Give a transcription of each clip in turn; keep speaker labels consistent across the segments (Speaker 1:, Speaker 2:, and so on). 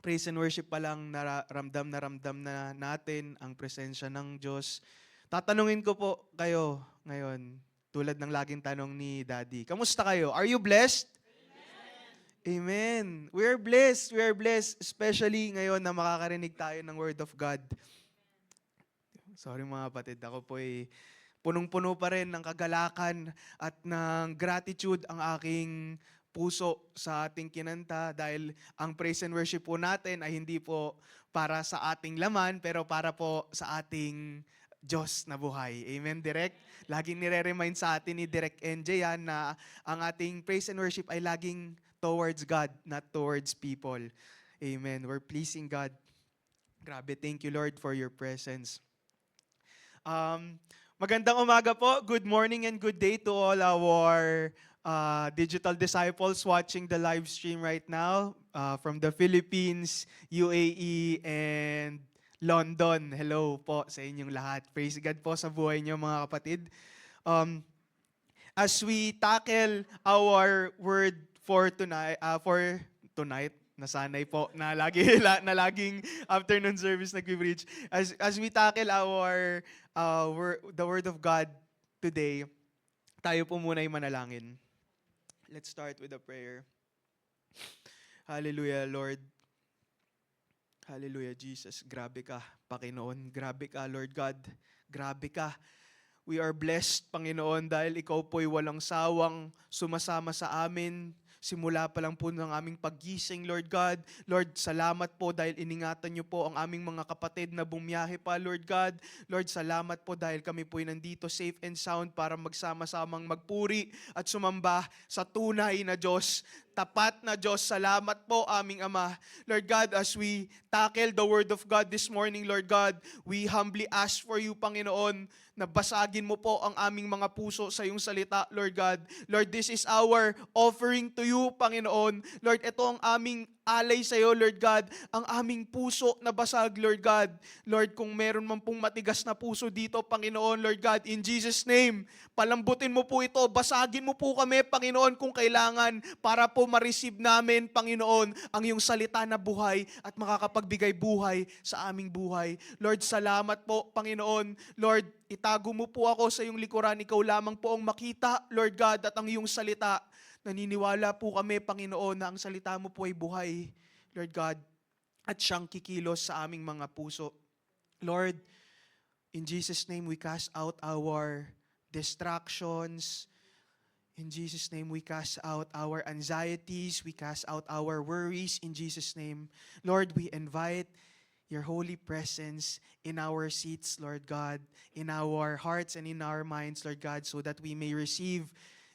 Speaker 1: praise and worship pa lang na ramdam na natin ang presensya ng Diyos. Tatanungin ko po kayo ngayon, tulad ng laging tanong ni Daddy. Kamusta kayo? Are you blessed? Amen. We are blessed. We are blessed. Especially ngayon na makakarinig tayo ng Word of God. Sorry mga kapatid, ako po ay punong-puno pa rin ng kagalakan at ng gratitude ang aking puso sa ating kinanta dahil ang praise and worship po natin ay hindi po para sa ating laman pero para po sa ating Diyos na buhay. Amen, Direk? Laging nire-remind sa atin ni Direk NJ yan na ang ating praise and worship ay laging towards God, not towards people. Amen. We're pleasing God. Grabe, thank you Lord for your presence. Magandang umaga po. Good morning and good day to all our digital disciples watching the live stream right now from the Philippines, UAE, and London. Hello po sa inyong lahat. Praise God po sa buhay niyo mga kapatid. As we tackle our word for tonight, nasanay po na laging afternoon service nag-preach. As we tackle our the word of God today, tayo po muna ay manalangin. Let's start with a prayer. Hallelujah, Lord. Hallelujah, Jesus. Grabe ka, Panginoon. Grabe ka, Lord God. Grabe ka. We are blessed, Panginoon, dahil ikaw po'y walang sawang sumasama sa amin. Simula pa lang po ng aming paggising, Lord God. Lord, salamat po dahil iningatan niyo po ang aming mga kapatid na bumiyahe pa, Lord God. Lord, salamat po dahil kami po'y nandito safe and sound para magsama-samang magpuri at sumamba sa tunay na Diyos. Tapat na Diyos, salamat po aming Ama. Lord God, as we tackle the Word of God this morning, Lord God, we humbly ask for you, Panginoon, na basagin mo po ang aming mga puso sa iyong salita, Lord God. Lord, this is our offering to you, Panginoon. Lord, ito ang aming alay sa iyo, Lord God, ang aming puso na basag, Lord God. Lord, kung meron man pong matigas na puso dito, Panginoon, Lord God, in Jesus' name, palambutin mo po ito, basagin mo po kami, Panginoon, kung kailangan, para po ma-receive namin, Panginoon, ang iyong salita na buhay at makakapagbigay buhay sa aming buhay. Lord, salamat po, Panginoon. Lord, itago mo po ako sa iyong likuran, ikaw lamang po ang makita, Lord God, at ang iyong salita. Naniniwala po kami, Panginoon, na ang salita mo po ay buhay, Lord God, at siyang kikilos sa aming mga puso. Lord, in Jesus' name, we cast out our distractions. In Jesus' name, we cast out our anxieties. We cast out our worries. In Jesus' name, Lord, we invite your holy presence in our seats, Lord God, in our hearts and in our minds, Lord God, so that we may receive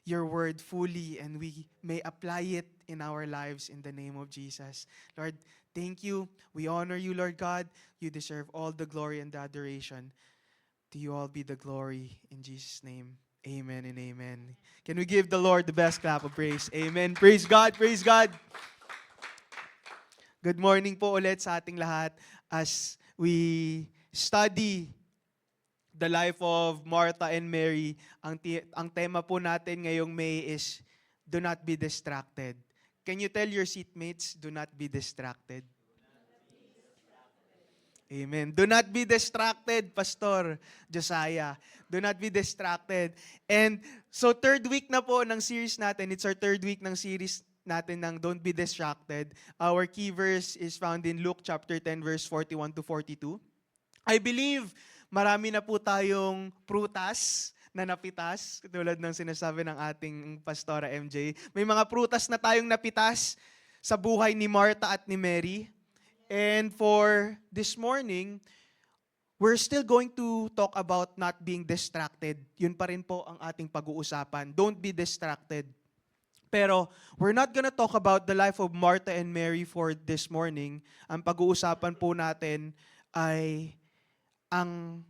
Speaker 1: your word fully and we may apply it in our lives in the name of Jesus. Lord, thank you. We honor you, Lord God. You deserve all the glory and the adoration. To you all be the glory in Jesus' name. Amen and amen. Can we give the Lord the best clap of praise? Amen. Praise God, praise God. Good morning po ulit sa ating lahat as we study the life of Martha and Mary. Ang tema po natin ngayong May is, do not be distracted. Can you tell your seatmates, do not be distracted? Amen. Do not be distracted, Pastor Josiah. Do not be distracted. And so third week na po ng series natin, it's our third week ng series natin ng Don't Be Distracted. Our key verse is found in Luke chapter 10 verse 41 to 42. I believe marami na po tayong prutas na napitas, tulad ng sinasabi ng ating Pastora MJ. May mga prutas na tayong napitas sa buhay ni Martha at ni Mary. And for this morning, we're still going to talk about not being distracted. Yun pa rin po ang ating pag-uusapan. Don't be distracted. Pero we're not gonna talk about the life of Martha and Mary for this morning. Ang pag-uusapan po natin ay ang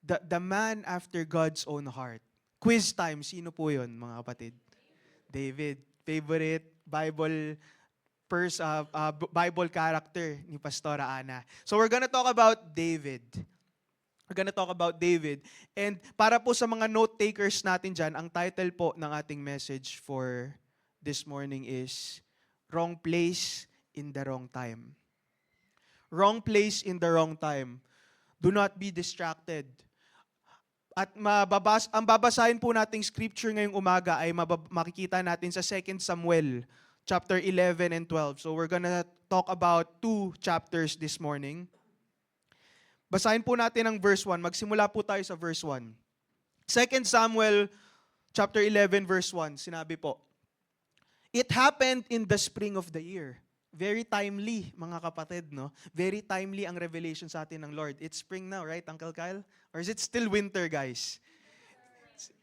Speaker 1: the man after God's own heart. Quiz time. Sino po yun, mga kapatid? David. Favorite Bible character ni Pastora Ana. So we're gonna talk about David. We're gonna talk about David. And para po sa mga note takers natin dyan, ang title po ng ating message for this morning is Wrong Place in the Wrong Time. Wrong place in the wrong time. Do not be distracted. At ang babasahin po nating scripture ngayong umaga ay makikita natin sa 2 Samuel chapter 11 and 12. So we're gonna talk about 2 chapters this morning. Basahin po natin ang verse 1. Magsimula po tayo sa verse 1. 2 Samuel chapter 11 verse 1. Sinabi po, "It happened in the spring of the year." Very timely, mga kapatid, no? Very timely ang revelation sa atin ng Lord. It's spring now, right, Uncle Kyle? Or is it still winter, guys?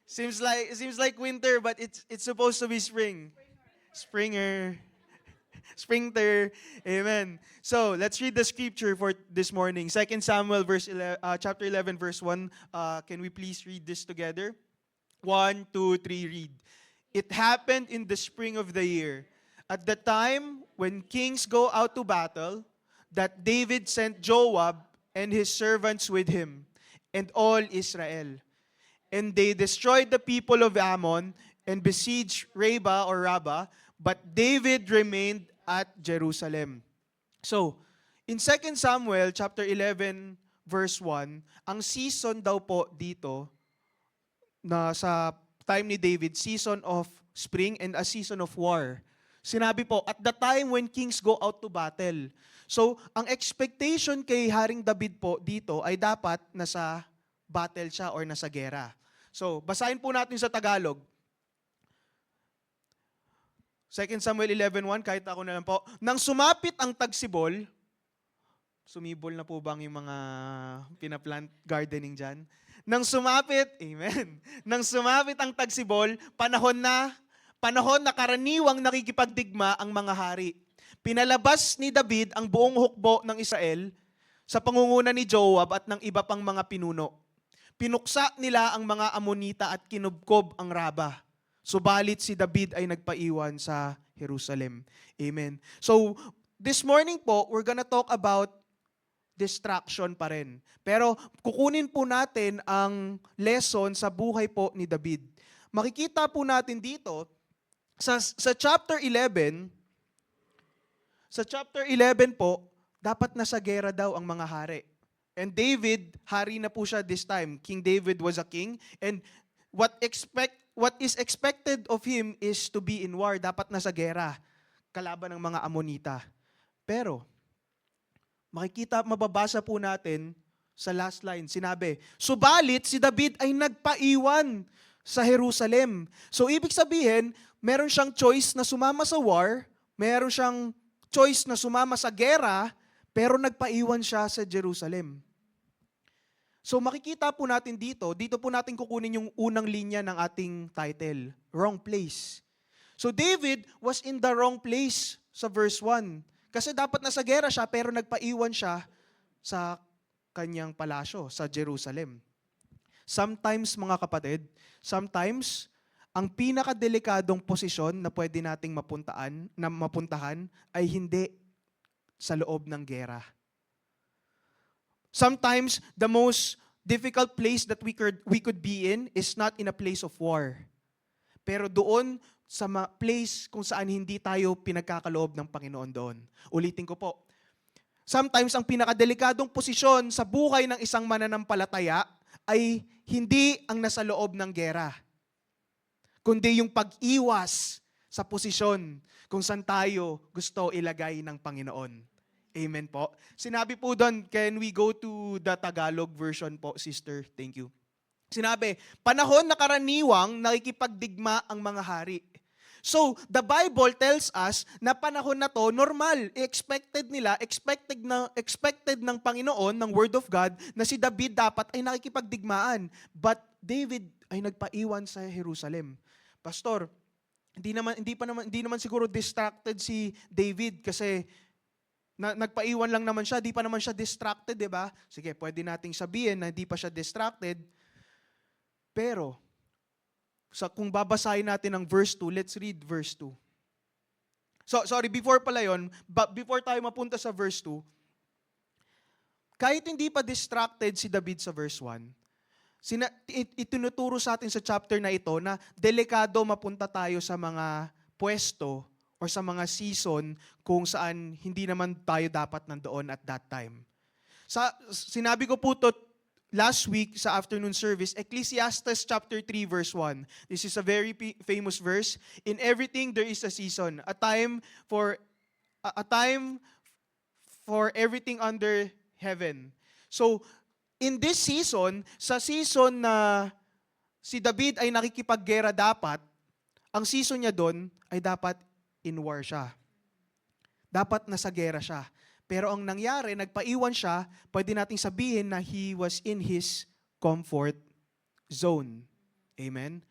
Speaker 1: Seems like winter, but it's supposed to be spring. Springer. Springter. Amen. So, let's read the scripture for this morning. 2 Samuel chapter 11 verse 1. Can we please read this together? 1, 2, 3, read. "It happened in the spring of the year, at the time when kings go out to battle, that David sent Joab and his servants with him, and all Israel. And they destroyed the people of Ammon and besieged Rabbah, but David remained at Jerusalem." So, in 2 Samuel chapter 11 verse 1, ang season daw po dito na sa time ni David, season of spring and a season of war. Sinabi po, at the time when kings go out to battle. So, ang expectation kay Haring David po dito ay dapat nasa battle siya or nasa gera. So, basahin po natin sa Tagalog. 2 Samuel 11:1, kahit ako na lang po. "Nang sumapit ang tagsibol," sumibol na po bang yung mga pinaplant gardening dyan? "Nang sumapit," amen. "Nang sumapit ang tagsibol, panahon na karaniwang nakikipagdigma ang mga hari. Pinalabas ni David ang buong hukbo ng Israel sa pangunguna ni Joab at ng iba pang mga pinuno. Pinuksa nila ang mga Amonita at kinubkob ang Rabbah. Subalit si David ay nagpaiwan sa Jerusalem." Amen. So, this morning po, we're gonna talk about distraction pa rin. Pero kukunin po natin ang lesson sa buhay po ni David. Makikita po natin dito, sa chapter 11 po, dapat nasa gera daw ang mga hari. And David, hari na po siya this time. King David was a king. And what is expected of him is to be in war. Dapat nasa gera, kalaban ng mga Amonita. Pero, mababasa po natin sa last line, sinabi, "Subalit si David ay nagpaiwan sa Jerusalem." So, ibig sabihin, meron siyang choice na sumama sa war, meron siyang choice na sumama sa gera, pero nagpaiwan siya sa Jerusalem. So makikita po natin dito po natin kukunin yung unang linya ng ating title, wrong place. So David was in the wrong place sa verse 1. Kasi dapat nasa gera siya, pero nagpaiwan siya sa kanyang palasyo, sa Jerusalem. Sometimes, mga kapatid, ang pinakadelikadong posisyon na pwede nating mapuntahan ay hindi sa loob ng gera. Sometimes, the most difficult place that we could be in is not in a place of war. Pero doon sa place kung saan hindi tayo pinagkakaloob ng Panginoon doon. Ulitin ko po. Sometimes, ang pinakadelikadong posisyon sa buhay ng isang mananampalataya ay hindi ang nasa loob ng gera, kundi yung pag-iwas sa posisyon kung saan tayo gusto ilagay ng Panginoon. Amen po. Sinabi po doon, can we go to the Tagalog version po, sister? Thank you. Sinabi, panahon na karaniwang nakikipagdigma ang mga hari. So, the Bible tells us na panahon na to, normal, expected ng Panginoon, ng Word of God, na si David dapat ay nakikipagdigmaan. But David ay nagpaiwan sa Jerusalem. Pastor, hindi naman siguro distracted si David kasi nagpaiwan lang naman siya, di pa naman siya distracted, di ba? Sige, pwede nating sabihin na hindi pa siya distracted. Pero, kung babasahin natin ang verse 2, let's read verse 2. So, sorry, before tayo mapunta sa verse 2, kahit hindi pa distracted si David sa verse 1, itinuturo sa atin sa chapter na ito na delikado mapunta tayo sa mga pwesto or sa mga season kung saan hindi naman tayo dapat nandoon at that time. Sinabi ko po to last week sa afternoon service, Ecclesiastes chapter 3 verse 1. This is a very famous verse. In everything there is a season, a time for everything under heaven. So, in this season, sa season na si David ay nakikipaggera dapat, ang season niya doon ay dapat in war siya. Dapat nasa gera siya. Pero ang nangyari, nagpaiwan siya, pwede nating sabihin na he was in his comfort zone. Amen?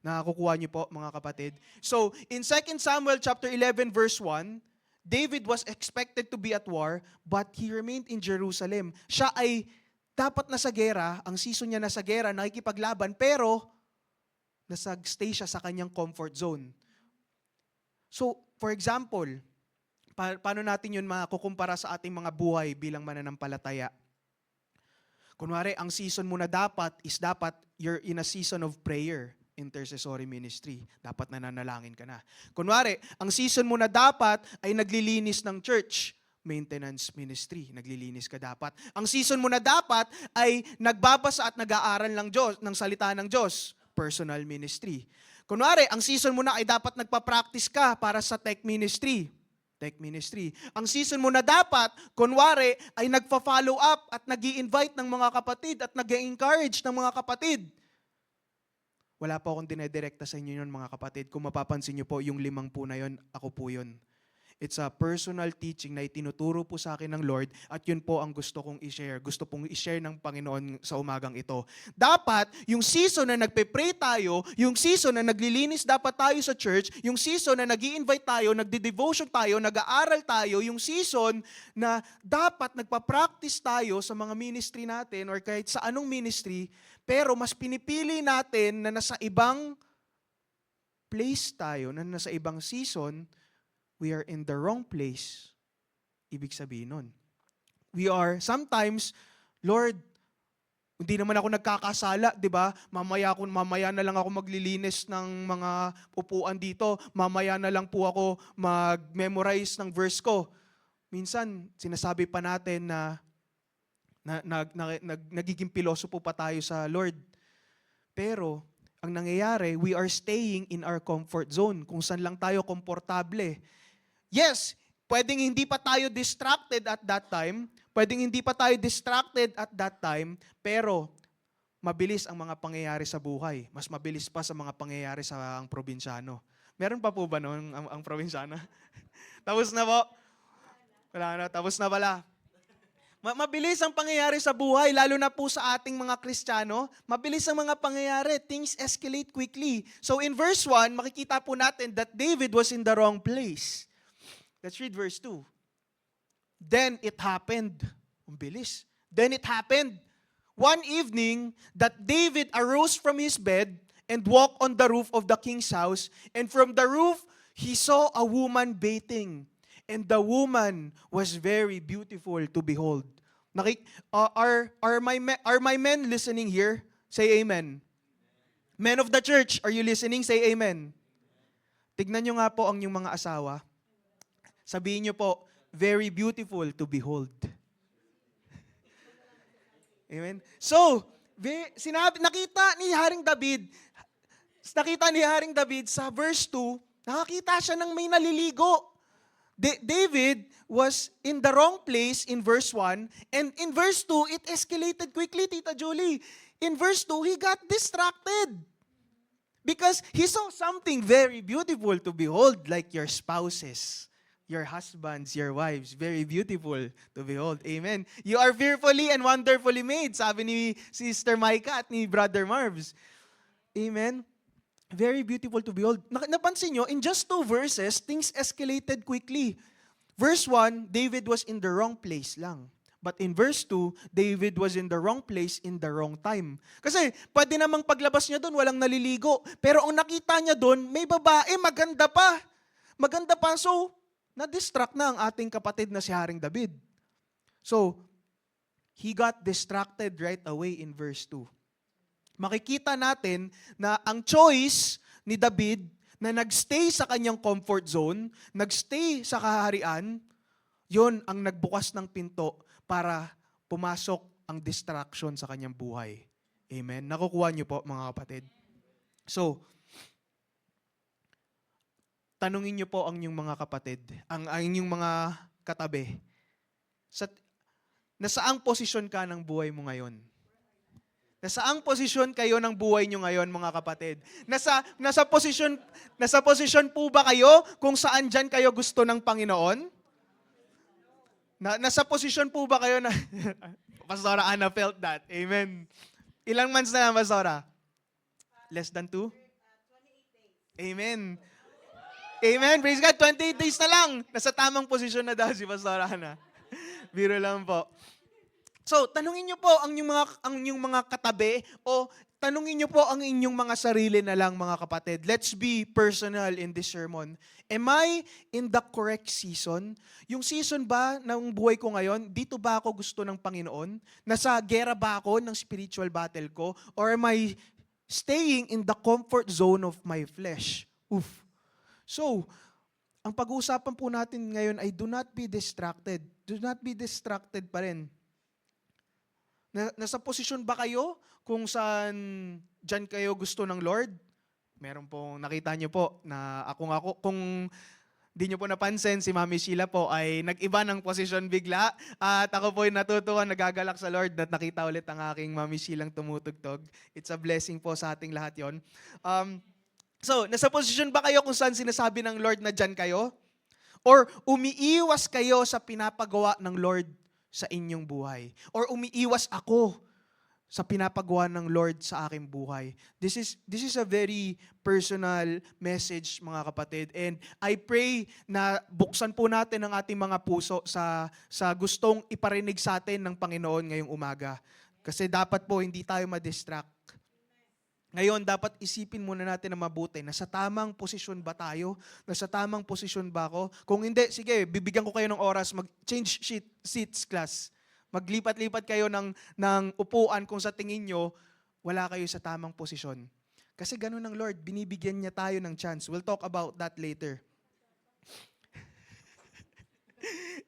Speaker 1: Nakakukuha niyo po, mga kapatid. So, in 2 Samuel chapter 11 verse 1, David was expected to be at war, but he remained in Jerusalem. Siya ay dapat nasa gera, ang season niya nasa gera, nakikipaglaban, pero nasa-stay siya sa kanyang comfort zone. So, for example, paano natin yun makukumpara sa ating mga buhay bilang mananampalataya? Kunwari, ang season mo na dapat you're in a season of prayer, intercessory ministry. Dapat nananalangin ka na. Kunwari, ang season mo na dapat ay naglilinis ng church, maintenance ministry, naglilinis ka dapat. Ang season mo na dapat ay nagbabasa at nag-aaral ng salita ng Diyos, personal ministry. Kunwari, ang season mo na ay dapat nagpa-practice ka para sa tech ministry. Ang season mo na dapat, kunwari, ay nagpa-follow up at nag-i-invite ng mga kapatid at nag-encourage ng mga kapatid. Wala po akong dinedirekta sa inyo yun, mga kapatid. Kung mapapansin nyo po, yung 5 po na yun, ako po yun. It's a personal teaching na itinuturo po sa akin ng Lord at yun po ang gusto kong i-share. Gusto pong i-share ng Panginoon sa umagang ito. Dapat, yung season na nagpe-pray tayo, yung season na naglilinis dapat tayo sa church, yung season na nag-i-invite tayo, nagde-devotion tayo, nag-aaral tayo, yung season na dapat nagpa-practice tayo sa mga ministry natin or kahit sa anong ministry, pero mas pinipili natin na nasa ibang place tayo, na nasa ibang season, we are in the wrong place. Ibig sabihin nun. We are, sometimes, Lord, hindi naman ako nagkakasala, di ba? Mamaya na lang ako maglilinis ng mga upuan dito. Mamaya na lang po ako mag-memorize ng verse ko. Minsan, sinasabi pa natin na nagiging pilosopo pa tayo sa Lord. Pero, ang nangyayari, we are staying in our comfort zone, kung saan lang tayo komportable. Yes, pwedeng hindi pa tayo distracted at that time, pero mabilis ang mga pangyayari sa buhay. Mas mabilis pa sa mga pangyayari sa ang probinsyano. Meron pa po ba noon ang probinsyano? Tapos na po? Wala na, tapos na pala. Mabilis ang pangyayari sa buhay, lalo na po sa ating mga Kristiyano. Mabilis ang mga pangyayari. Things escalate quickly. So in verse 1, makikita po natin that David was in the wrong place. Let's read verse 2. Then it happened. Ang bilis. Then it happened. One evening that David arose from his bed and walked on the roof of the king's house. And from the roof, he saw a woman bathing. And the woman was very beautiful to behold. Are my men listening here? Say amen. Men of the church, are you listening? Say amen. Tignan nyo nga po ang inyong mga asawa. Sabihin nyo po, very beautiful to behold. Amen. So, nakita ni Haring David sa verse 2, nakakita siya ng may naliligo. David was in the wrong place in verse 1, and in verse 2, it escalated quickly, Tita Julie. In verse 2, he got distracted. Because he saw something very beautiful to behold, like your spouses, your husbands, your wives, very beautiful to behold. Amen. You are fearfully and wonderfully made, sabi ni Sister Micah at ni Brother Marvs. Amen. Very beautiful to behold. Napansin nyo, in just 2 verses, things escalated quickly. Verse 1, David was in the wrong place lang. But in verse 2, David was in the wrong place in the wrong time. Kasi pwede namang paglabas niya doon, walang naliligo. Pero ang nakita niya doon, may babae, maganda pa. Maganda pa. So, na-distract na ang ating kapatid na si Haring David. So, he got distracted right away in verse 2. Makikita natin na ang choice ni David na nagstay sa kanyang comfort zone, nagstay sa kaharian, yon ang nagbukas ng pinto para pumasok ang distraction sa kanyang buhay. Amen? Nakukuha niyo po, mga kapatid. So, tanungin niyo po ang inyong mga kapatid, ang inyong mga katabi, nasaang posisyon ka ng buhay mo ngayon? Nasaang posisyon kayo ng buhay nyo ngayon, mga kapatid? Nasa posisyon po ba kayo kung saan dyan kayo gusto ng Panginoon? Nasa posisyon po ba kayo na... Pastora Ana felt that. Amen. Ilang months na lang, Pastora? Less than 2? Amen. Amen. Praise God. 28 days na lang. Nasa tamang posisyon na daw si Pastora Ana. Biro lang po. So, tanungin niyo po ang inyong mga katabi o tanungin niyo po ang inyong mga sarili na lang, mga kapatid. Let's be personal in this sermon. Am I in the correct season? Yung season ba ng buhay ko ngayon, dito ba ako gusto ng Panginoon? Nasa gera ba ako ng spiritual battle ko? Or am I staying in the comfort zone of my flesh? Oof. So, ang pag-uusapan po natin ngayon ay do not be distracted. Do not be distracted pa rin. Nasa posisyon ba kayo kung saan dyan kayo gusto ng Lord? Meron pong nakita niyo po na ako, kung di niyo po napansin, si Mami Sheila po ay nag-iba ng posisyon bigla. At ako po ay natutuwa, nagagalak sa Lord at nakita ulit ang aking Mami Sheilang tumutugtog. It's a blessing po sa ating lahat yon. So, nasa posisyon ba kayo kung saan sinasabi ng Lord na dyan kayo? Or umiiwas kayo sa pinapagawa ng Lord sa inyong buhay? Or umiiwas ako sa pinapagawa ng Lord sa aking buhay? This is a very personal message, mga kapatid. And I pray na buksan po natin ang ating mga puso sa gustong iparinig sa atin ng Panginoon ngayong umaga. Kasi dapat po hindi tayo ma-distract. Ngayon, dapat isipin muna natin na mabuti. Nasa tamang posisyon ba tayo? Nasa tamang posisyon ba ako? Kung hindi, sige, bibigyan ko kayo ng oras, mag-change seats, class. Maglipat-lipat kayo ng upuan kung sa tingin nyo, wala kayo sa tamang posisyon. Kasi ganun ng Lord, binibigyan niya tayo ng chance. We'll talk about that later.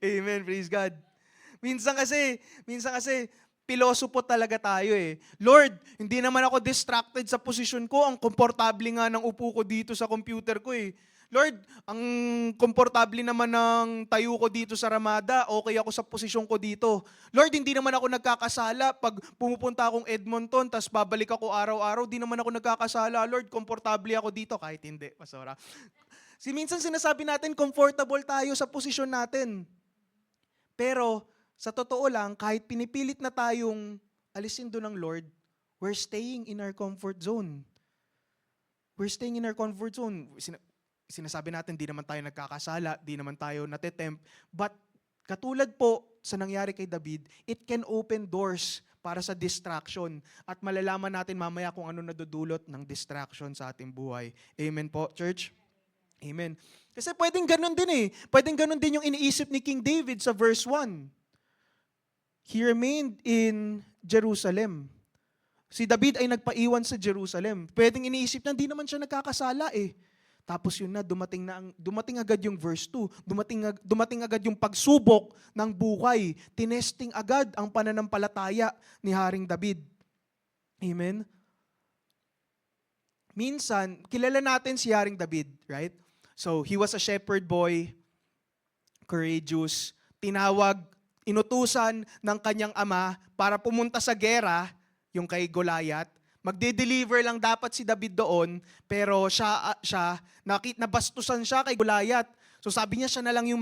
Speaker 1: Amen, praise God. Minsan kasi, pilosopo talaga tayo eh. Lord, hindi naman ako distracted sa posisyon ko. Ang komportable nga ng upo ko dito sa computer ko eh. Lord, ang komportable naman ng tayo ko dito sa Ramada. Okay ako sa posisyon ko dito. Lord, hindi naman ako nagkakasala. Pag pumupunta akong Edmonton, tas babalik ako araw-araw, di naman ako nagkakasala. Lord, komportable ako dito. Kahit hindi, Pastora. Minsan sinasabi natin, comfortable tayo sa posisyon natin. Pero, sa totoo lang, kahit pinipilit na tayong alisin doon ng Lord, we're staying in our comfort zone. We're staying in our comfort zone. Sinasabi natin, di naman tayo nagkakasala, di naman tayo natetempt. But katulad po sa nangyari kay David, it can open doors para sa distraction. At malalaman natin mamaya kung ano nadudulot ng distraction sa ating buhay. Amen po, church? Amen. Kasi pwedeng ganun din eh. Pwedeng ganun din yung iniisip ni King David sa verse 1. He remained in Jerusalem. Si David ay nagpaiwan sa Jerusalem. Pwedeng iniisip na, hindi naman siya nagkakasala eh. Tapos yun na, dumating agad yung verse 2. Dumating agad yung pagsubok ng buhay. Tinesting agad ang pananampalataya ni Haring David. Amen? Minsan, kilala natin si Haring David, right? So, he was a shepherd boy, courageous, inutusan ng kanyang ama para pumunta sa gera, yung kay Goliath. Magde-deliver lang dapat si David doon, pero nabastusan siya kay Goliath. So sabi niya, siya na lang yung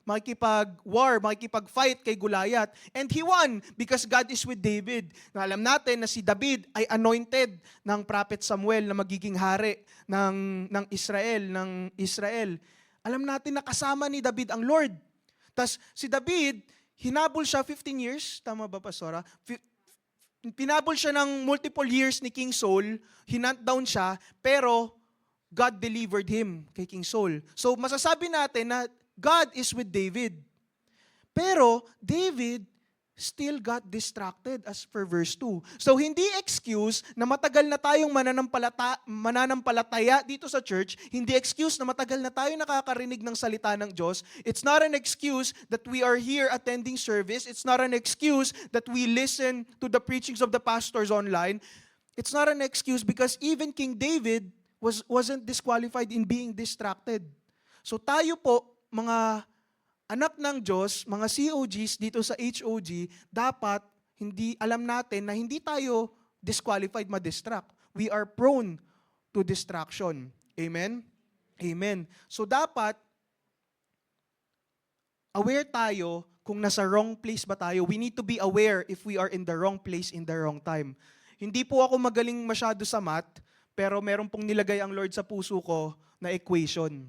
Speaker 1: makikipag-fight kay Goliath. And he won because God is with David. Na alam natin na si David ay anointed ng Prophet Samuel na magiging hari ng Israel. Alam natin na kasama ni David ang Lord. Tas si David, hinabol siya 15 years, tama ba, Pastora? Pinabol siya ng multiple years ni King Saul, hinant down siya, pero God delivered him kay King Saul. So masasabi natin na God is with David. Pero David still got distracted as per verse 2. So hindi excuse na matagal na tayong mananampalataya dito sa church, hindi excuse na matagal na tayo nakakarinig ng salita ng Diyos. It's not an excuse that we are here attending service. It's not an excuse that we listen to the preachings of the pastors online. It's not an excuse because even King David wasn't disqualified in being distracted. So tayo po, mga anak ng Diyos, mga COGs dito sa HOG, dapat alam natin na hindi tayo disqualified ma-distract. We are prone to distraction. Amen? Amen. So dapat, aware tayo kung nasa wrong place ba tayo. We need to be aware if we are in the wrong place in the wrong time. Hindi po ako magaling masyado sa math, pero meron pong nilagay ang Lord sa puso ko na equation.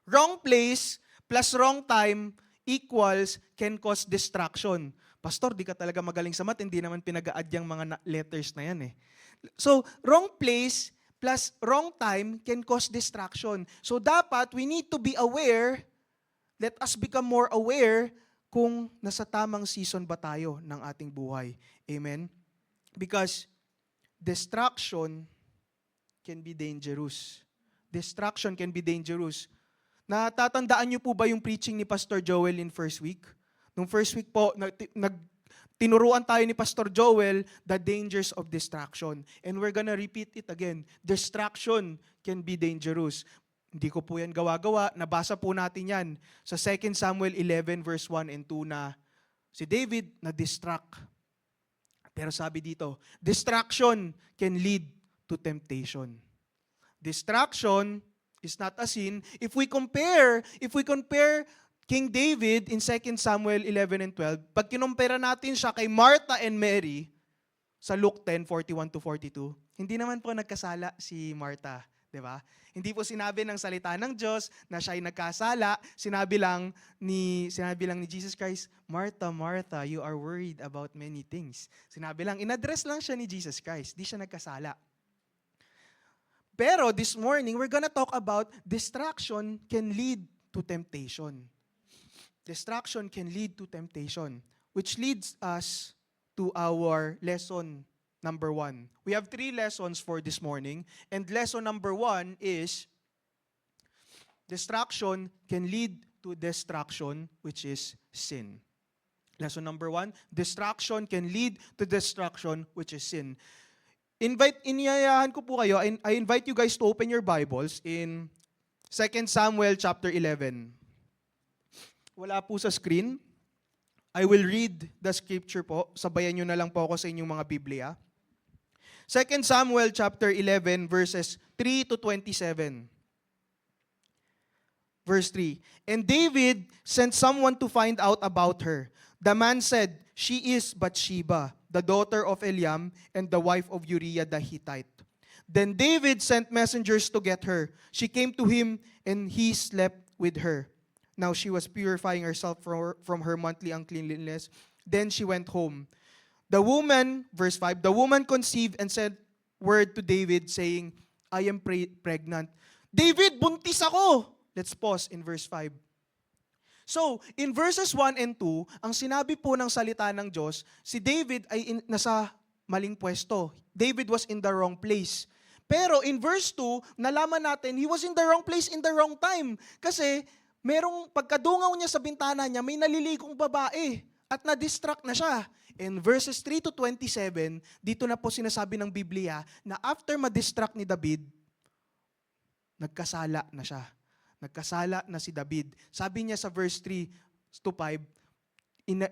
Speaker 1: Wrong place plus wrong time equals can cause distraction. Pastor, di ka talaga magaling sa math, hindi naman pinag-a-add yung mga letters na yan eh. So, wrong place plus wrong time can cause distraction. So, dapat we need to be aware, let us become more aware kung nasa tamang season ba tayo ng ating buhay. Amen? Because distraction can be dangerous. Distraction can be dangerous. Natatandaan niyo po ba yung preaching ni Pastor Joel in first week? Nung first week po, tinuruan tayo ni Pastor Joel the dangers of distraction. And we're gonna repeat it again. Distraction can be dangerous. Hindi ko po yan gawa-gawa. Nabasa po natin yan sa 2 Samuel 11 verse 1 and 2 na si David na-distract. Pero sabi dito, distraction can lead to temptation. Distraction is not a sin. If we compare King David in 2 Samuel 11 and 12, pag kinumpara natin siya kay Martha and Mary sa Luke 10:41-42, hindi naman po nagkasala si Martha, di ba? Hindi po sinabi ng salita ng Diyos na siya ay nagkasala. Sinabi lang ni Jesus Christ, Martha, Martha, you are worried about many things. Sinabi lang, in-address lang siya ni Jesus Christ. Di siya nagkasala. Pero this morning, we're gonna talk about distraction can lead to temptation. Distraction can lead to temptation, which leads us to our lesson number 1. We have 3 lessons for this morning, and lesson number 1 is distraction can lead to destruction, which is sin. Lesson number 1, distraction can lead to destruction, which is sin. Iniyayahan ko po kayo, I invite you guys to open your Bibles in 2 Samuel chapter 11. Wala po sa screen. I will read the scripture po. Sabayan nyo na lang po ako sa inyong mga Biblia. 2 Samuel chapter 11 verses 3 to 27. Verse 3. And David sent someone to find out about her. The man said, she is Bathsheba, the daughter of Eliam and the wife of Uriah the Hittite. Then David sent messengers to get her. She came to him and he slept with her. Now she was purifying herself from her monthly uncleanliness. Then she went home. The woman, verse 5, the woman conceived and sent word to David saying, I am pregnant. David, buntis ako! Let's pause in verse 5. So, in verses 1 and 2, ang sinabi po ng salita ng Diyos, si David ay nasa maling pwesto. David was in the wrong place. Pero in verse 2, nalaman natin, he was in the wrong place in the wrong time. Kasi, merong pagkadungaw niya sa bintana niya, may naliligong babae at na-distract na siya. In verses 3 to 27, dito na po sinasabi ng Biblia na after ma-distract ni David, nagkasala na siya. Nagkasala na si David. Sabi niya sa verse 3 to 5,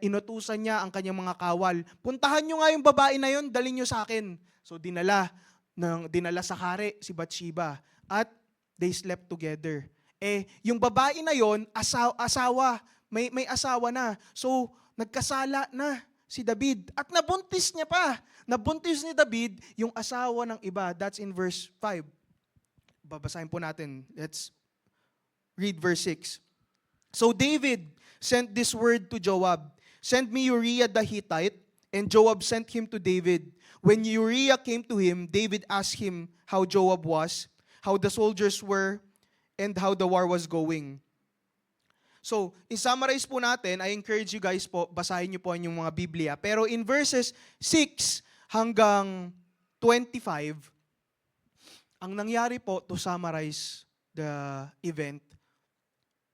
Speaker 1: inutusan niya ang kanyang mga kawal. Puntahan niyo nga yung babae na yun, dalhin niyo sa akin. So dinala sa hari si Bathsheba at they slept together. Yung babae na yon, asawa, may asawa na. So nagkasala na si David at nabuntis niya pa. Nabuntis ni David yung asawa ng iba. That's in verse 5. Babasahin po natin. Let's read verse 6. So David sent this word to Joab, send me Uriah the Hittite, and Joab sent him to David. When Uriah came to him, David asked him how Joab was, how the soldiers were, and how the war was going. So, in-summarize po natin, I encourage you guys po, basahin niyo po yung mga Biblia. Pero in verses 6 hanggang 25, ang nangyari po, to summarize the event,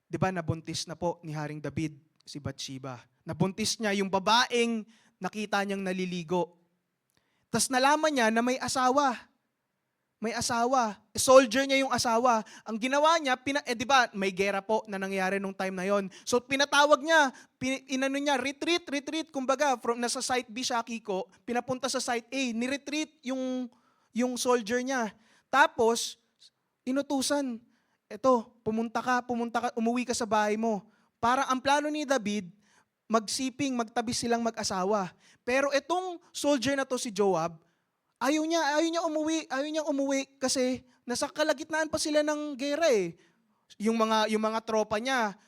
Speaker 1: di ba nabuntis na po ni Haring David si Bathsheba. Nabuntis niya yung babaeng nakita niyang naliligo. Tapos nalaman niya na may asawa. May asawa. Soldier niya yung asawa. Ang ginawa niya, di ba, may gera po na nangyari nung time na yon. So pinatawag niya, inano niya, retreat. Kumbaga, nasa site B siya, Kiko, pinapunta sa site A, ni-retreat yung soldier niya. Tapos, inutusan, pumunta ka, umuwi ka sa bahay mo. Para ang plano ni David, magtabi silang mag-asawa. Pero itong soldier na to si Joab, ayaw niya umuwi kasi nasa kalagitnaan pa sila ng gera eh. Yung mga tropa niya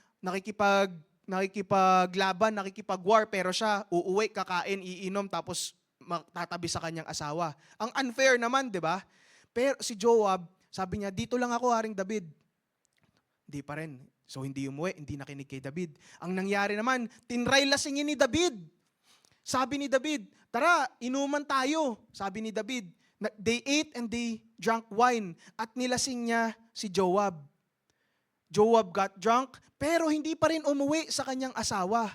Speaker 1: nakikipaglaban, nakikipag-war, pero siya uuwi, kakain, iinom, tapos tatabi sa kanyang asawa. Ang unfair naman, 'di ba? Pero si Joab, sabi niya, dito lang ako, Haring David. Hindi pa rin. So hindi umuwi, hindi nakinig kay David. Ang nangyari naman, tinry lasingin ni David. Sabi ni David, tara, inuman tayo. Sabi ni David, they ate and they drank wine at nilasing niya si Joab. Joab got drunk, pero hindi pa rin umuwi sa kanyang asawa.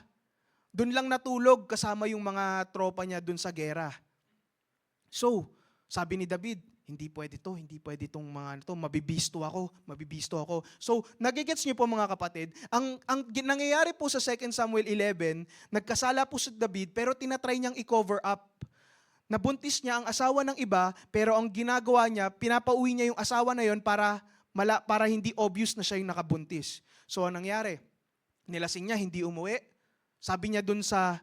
Speaker 1: Doon lang natulog kasama yung mga tropa niya doon sa gera. So, sabi ni David, hindi pwede itong mga mabibisto ako. So, nagigets niyo po mga kapatid, ang nangyayari po sa 2 Samuel 11, nagkasala po si David pero tinatry niyang i-cover up. Nabuntis niya ang asawa ng iba, pero ang ginagawa niya, pinapauwi niya yung asawa na yon para hindi obvious na siya yung nakabuntis. So, ang nangyari, nilasing niya, hindi umuwi. Sabi niya dun sa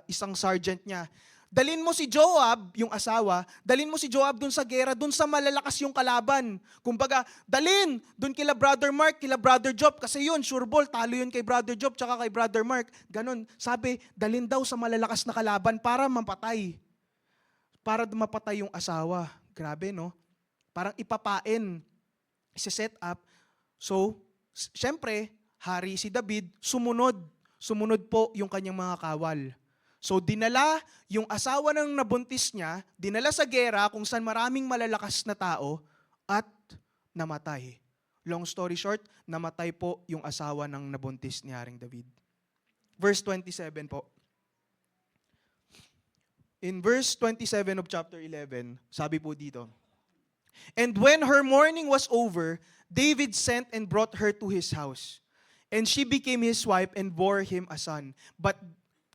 Speaker 1: isang sergeant niya, dalin mo si Joab, yung asawa, dalin mo si Joab dun sa gera, dun sa malalakas yung kalaban. Kumbaga, dalin dun kila Brother Mark, kila Brother Job, kasi yun, sure ball, talo yun kay Brother Job, tsaka kay Brother Mark. Ganon, sabi, dalin daw sa malalakas na kalaban para mapatay. Para mapatay yung asawa. Grabe, no? Parang ipapain, set up. So, syempre, hari si David, sumunod po yung kanyang mga kawal. So dinala yung asawa ng nabuntis niya, dinala sa gera kung saan maraming malalakas na tao at namatay. Long story short, namatay po yung asawa ng nabuntis ni Haring David. Verse 27 po. In verse 27 of chapter 11, sabi po dito, and when her mourning was over, David sent and brought her to his house. And she became his wife and bore him a son. But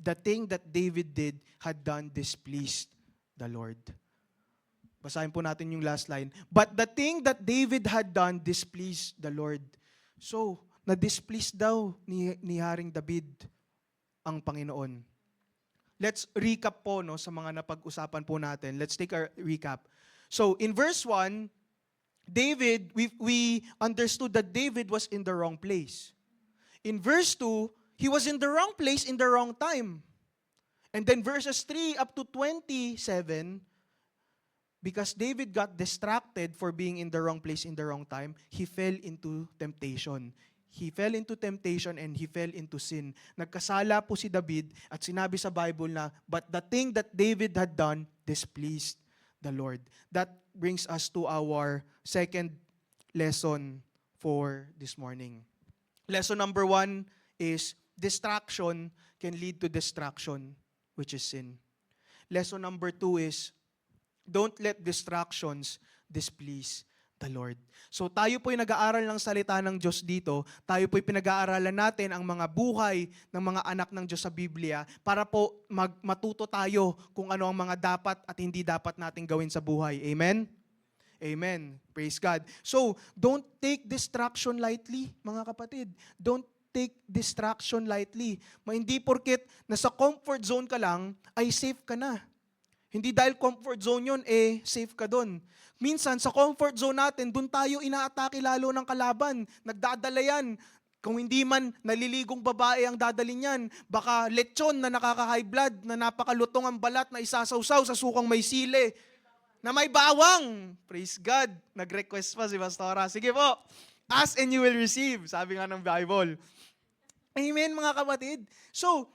Speaker 1: the thing that David did had done displeased the Lord. Basahin po natin yung last line. But the thing that David had done displeased the Lord. So, na-displeased daw ni Haring David ang Panginoon. Let's recap po sa mga napag-usapan po natin. Let's take a recap. So, in verse 1, David, we understood that David was in the wrong place. In verse 2, he was in the wrong place in the wrong time. And then verses 3 up to 27, because David got distracted for being in the wrong place in the wrong time, he fell into temptation. He fell into temptation and he fell into sin. Nagkasala po si David at sinabi sa Bible na, but the thing that David had done displeased the Lord. That brings us to our second lesson for this morning. Lesson number 1 is distraction can lead to destruction, which is sin. Lesson number 2 is, don't let distractions displease the Lord. So tayo po'y nag-aaral ng salita ng Diyos dito, tayo po'y pinag-aaralan natin ang mga buhay ng mga anak ng Diyos sa Biblia para po matuto tayo kung ano ang mga dapat at hindi dapat nating gawin sa buhay. Amen? Amen. Praise God. So, don't take distraction lightly, mga kapatid. Don't take distraction lightly. Hindi porket nasa comfort zone ka lang, ay safe ka na. Hindi dahil comfort zone yun, safe ka dun. Minsan, sa comfort zone natin, dun tayo inaatake lalo ng kalaban. Nagdadala yan. Kung hindi man naliligong babae ang dadalhin yan, baka lechon na nakaka-high blood, na napakalutong ang balat na isasawsaw sa sukang may sili, na may bawang. Praise God. Nag-request pa si Pastora. Sige po. Ask and you will receive. Sabi nga ng Bible. Amen, mga kapatid. So,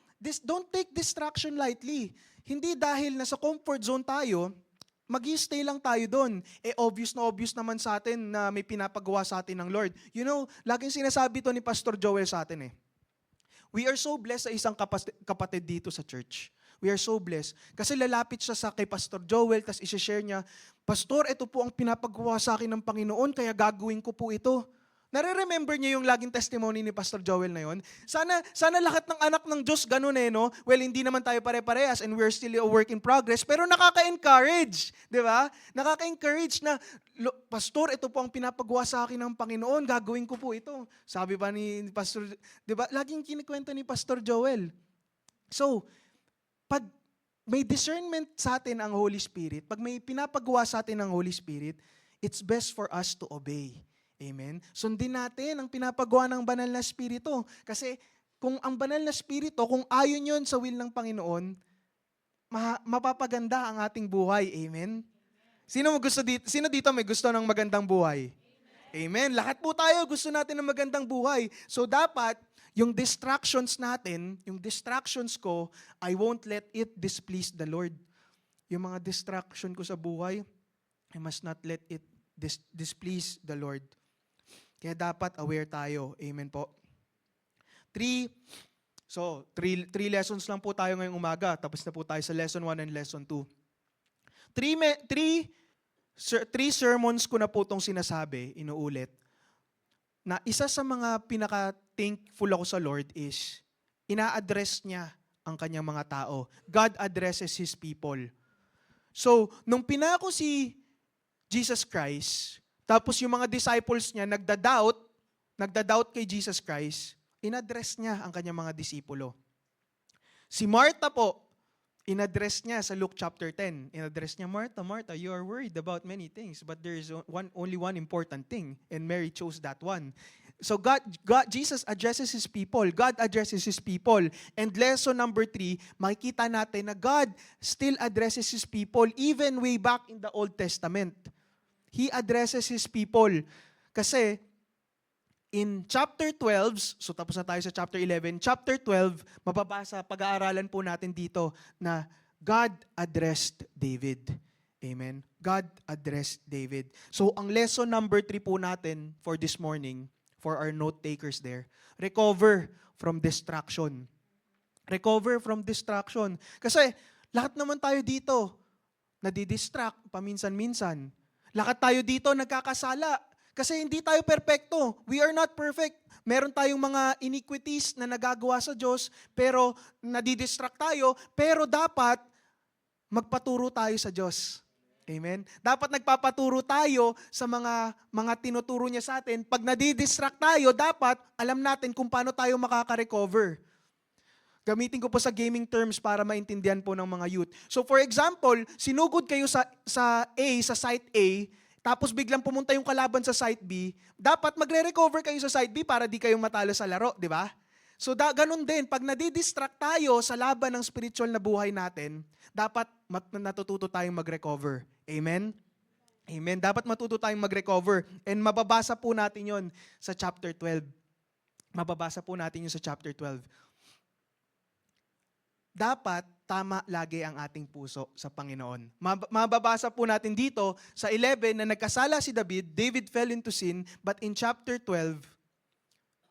Speaker 1: don't take distraction lightly. Hindi dahil nasa comfort zone tayo, mag-stay lang tayo doon. Obvious na obvious naman sa atin na may pinapagawa sa atin ng Lord. You know, laging sinasabi to ni Pastor Joel sa atin. We are so blessed sa isang kapatid dito sa church. We are so blessed. Kasi lalapit siya kay Pastor Joel, tapos isi-share niya, Pastor, ito po ang pinapagawa sa akin ng Panginoon, kaya gagawin ko po ito. Nare-remember niyo yung laging testimony ni Pastor Joel na yon? Sana lahat ng anak ng Diyos ganun no? Well, hindi naman tayo pare-parehas and we're still a work in progress, pero nakaka-encourage, di ba? Nakaka-encourage na, Pastor, ito po ang pinapagawa sa akin ng Panginoon, gagawin ko po ito. Sabi ba ni Pastor, di ba? Laging kinikwento ni Pastor Joel. So, pag may discernment sa atin ang Holy Spirit, pag may pinapagawa sa atin ang Holy Spirit, it's best for us to obey. Amen? Sundin natin ang pinapagawa ng banal na Espiritu. Kasi kung ang banal na Espiritu, kung ayon yun sa will ng Panginoon, mapapaganda ang ating buhay. Amen? Sino dito may gusto ng magandang buhay? Amen. Lahat po tayo gusto natin ng magandang buhay. So dapat, yung distractions natin, yung distractions ko, I won't let it displease the Lord. Yung mga distraction ko sa buhay, I must not let it displease the Lord. Kaya dapat aware tayo. Amen po. Three lessons lang po tayo ngayong umaga. Tapos na po tayo sa lesson 1 and lesson 2. Three sermons ko na po itong sinasabi, inuulit, na isa sa mga pinaka-thankful ako sa Lord is, ina-address niya ang kanyang mga tao. God addresses His people. So, nung pinako si Jesus Christ, tapos yung mga disciples niya nagda-doubt kay Jesus Christ, in-address niya ang kanyang mga disipulo. Si Martha po, in-address niya sa Luke chapter 10. In-address niya, Martha, Martha, you are worried about many things, but there is only one important thing, and Mary chose that one. So Jesus addresses His people. God addresses His people. And lesson number 3, makikita natin na God still addresses His people even way back in the Old Testament. He addresses His people. Kasi in chapter 12, so tapos na tayo sa chapter 11, chapter 12, mababasa, pag-aaralan po natin dito na God addressed David. Amen? God addressed David. So ang lesson number 3 po natin for this morning, for our note takers there, recover from distraction. Recover from distraction. Kasi lahat naman tayo dito, nadidistract paminsan-minsan. Lahat tayo dito nagkakasala. Kasi hindi tayo perpekto. We are not perfect. Meron tayong mga iniquities na nagagawa sa Diyos, pero nadidistract tayo, pero dapat magpaturo tayo sa Diyos. Amen? Dapat nagpapaturo tayo sa mga tinuturo niya sa atin. Pag nadidistract tayo, dapat alam natin kung paano tayo makaka-recover. Gamitin ko po sa gaming terms para maintindihan po ng mga youth. So for example, sinugod kayo sa site A, tapos biglang pumunta yung kalaban sa site B, dapat magre-recover kayo sa site B para di kayo matalo sa laro, di ba? So ganun din, pag nadidistract tayo sa laban ng spiritual na buhay natin, dapat natututo tayong mag-recover. Amen? Amen. Dapat matuto tayong mag-recover. And mababasa po natin yon sa chapter 12. Mababasa po natin yun sa chapter 12. Dapat tama lagi ang ating puso sa Panginoon. Mababasa po natin dito sa 11 na nagkasala si David fell into sin, but in chapter 12,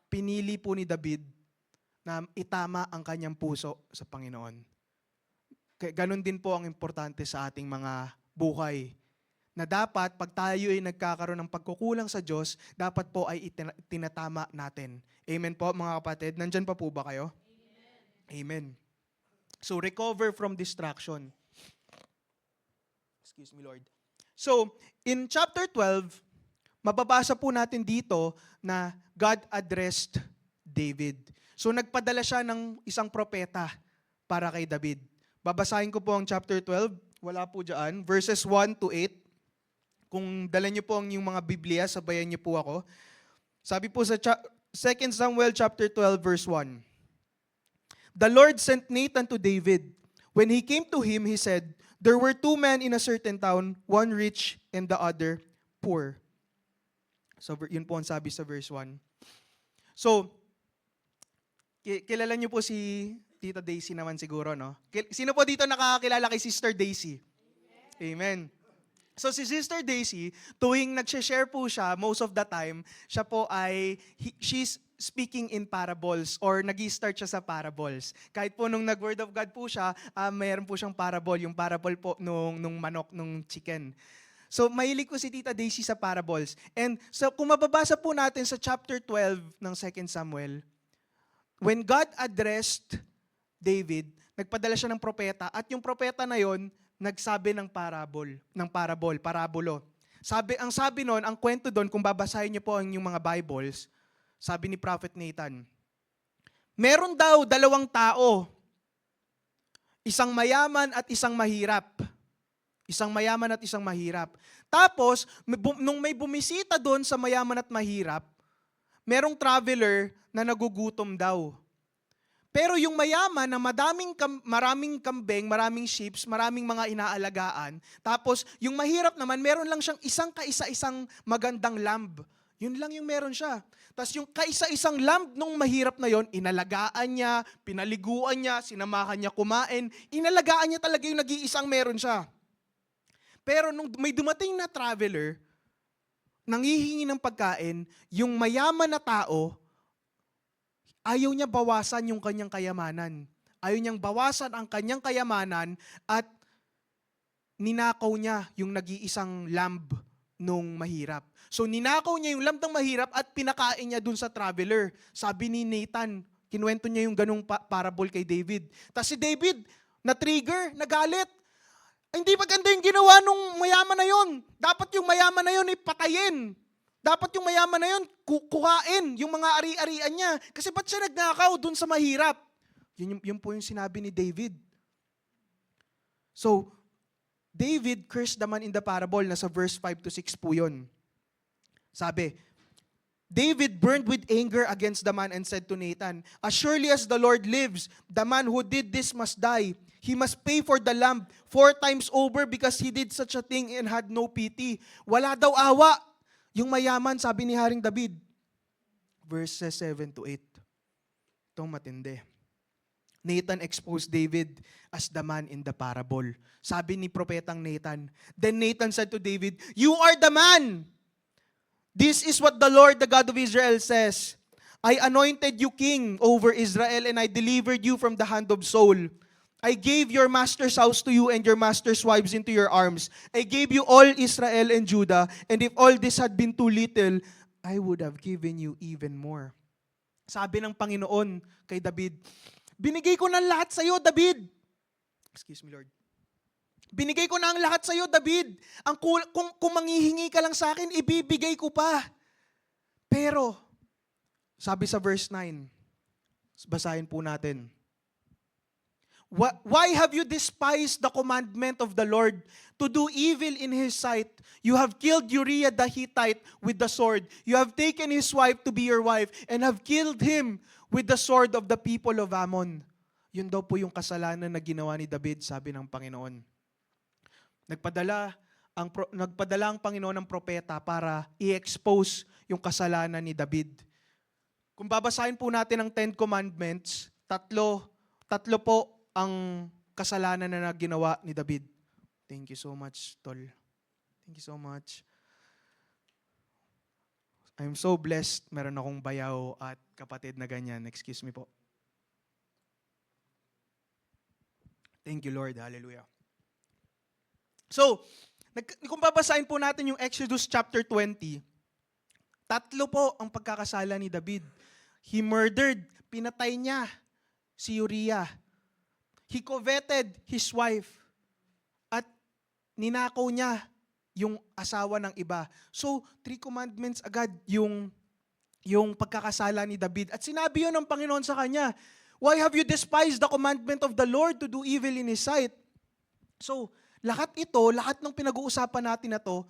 Speaker 1: pinili po ni David na itama ang kanyang puso sa Panginoon. Ganon din po ang importante sa ating mga buhay. Na dapat, pag tayo ay nagkakaroon ng pagkukulang sa Diyos, dapat po ay tinatama natin. Amen po mga kapatid. Nandyan pa po ba kayo? Amen. So, recover from distraction. Excuse me, Lord. So, in chapter 12, mababasa po natin dito na God addressed David. So, nagpadala siya ng isang propeta para kay David. Babasahin ko po ang chapter 12. Wala po dyan. Verses 1 to 8. Kung dala niyo po ang yung mga Biblia, sabayan niyo po ako. Sabi po sa 2 Samuel chapter 12, verse 1. The Lord sent Nathan to David. When he came to him, he said, there were two men in a certain town, one rich and the other poor. So, yun po ang sabi sa verse 1. So, Kilala niyo po si Tita Daisy naman siguro, no? Sino po dito nakakilala kay Sister Daisy? Amen. So si Sister Daisy, tuwing nag-share po siya, most of the time, siya po ay, she's speaking in parables or nag-start siya sa parables. Kahit po nung nag-Word of God po siya, mayroon po siyang parable, yung parable po nung manok, nung chicken. So mahilig ko si Tita Daisy sa parables. And so kung mababasa po natin sa chapter 12 ng 2 Samuel, when God addressed David, nagpadala siya ng propeta at yung propeta na yon nagsabi ng parabulo. Ang sabi noon, ang kwento doon, kung babasahin niyo po ang yung mga Bibles, sabi ni Prophet Nathan, meron daw dalawang tao, isang mayaman at isang mahirap. Isang mayaman at isang mahirap. Tapos, nung may bumisita doon sa mayaman at mahirap, merong traveler na nagugutom daw. Pero yung mayaman na maraming kambing, maraming sheep, maraming mga inaalagaan, tapos yung mahirap naman, meron lang siyang isang kaisa-isang magandang lamb. Yun lang yung meron siya. Tapos yung kaisa-isang lamb nung mahirap na yon, inalagaan niya, pinaliguan niya, sinamahan niya kumain, inalagaan niya talaga yung nag-iisang meron siya. Pero nung may dumating na traveler, nanghihingi ng pagkain, yung mayaman na tao, ayaw niya bawasan yung kanyang kayamanan. Ayaw niyang bawasan ang kanyang kayamanan at ninakaw niya yung nag-iisang lamb nung mahirap. So ninakaw niya yung lamb ng mahirap at pinakain niya dun sa traveler. Sabi ni Nathan, kinuwento niya yung ganung parable kay David. Tapos si David, na-trigger, nagalit. Ay, hindi maganda yung ginawa nung mayaman na yon. Dapat yung mayaman na yon ay patayin. Dapat yung mayaman na yun, kuhain yung mga ari-arian niya. Kasi ba't siya nagnakaw dun sa mahirap? Yun po yung sinabi ni David. So, David cursed the man in the parable. Nasa verse 5-6 po yun. Sabi, David burned with anger against the man and said to Nathan, as surely as the Lord lives, the man who did this must die. He must pay for the lamb 4 times over because he did such a thing and had no pity. Wala daw awa. Yung mayaman, sabi ni Haring David, verses 7-8. Itong matindi. Nathan exposed David as the man in the parable. Sabi ni propetang Nathan, then Nathan said to David, you are the man. This is what the Lord, the God of Israel says. I anointed you king over Israel and I delivered you from the hand of Saul. I gave your master's house to you and your master's wives into your arms. I gave you all Israel and Judah, and if all this had been too little, I would have given you even more. Sabi ng Panginoon kay David, binigay ko na lahat sa iyo, David. Excuse me, Lord. Binigay ko na ang lahat sa iyo, David. Kung manghihingi ka lang sa akin, ibibigay ko pa. Pero, sabi sa verse 9, basahin po natin. Why have you despised the commandment of the Lord to do evil in His sight? You have killed Uriah the Hittite with the sword. You have taken his wife to be your wife and have killed him with the sword of the people of Ammon. Yun daw po yung kasalanan na ginawa ni David, sabi ng Panginoon. Nagpadala ang Panginoon ng propeta para i-expose yung kasalanan ni David. Kung babasahin po natin ang 10 Commandments, tatlo po ang kasalanan na ginawa ni David. Thank you so much, Tol. Thank you so much. I'm so blessed. Meron akong bayaw at kapatid na ganyan. Excuse me po. Thank you, Lord. Hallelujah. So, kung babasahin po natin yung Exodus chapter 20, tatlo po ang pagkakasala ni David. He murdered, pinatay niya si Uriah. He coveted his wife at ninakaw niya yung asawa ng iba. So, 3 commandments agad yung pagkakasala ni David. At sinabi yun ng Panginoon sa kanya, why have you despised the commandment of the Lord to do evil in His sight? So, lahat ng pinag-uusapan natin na to,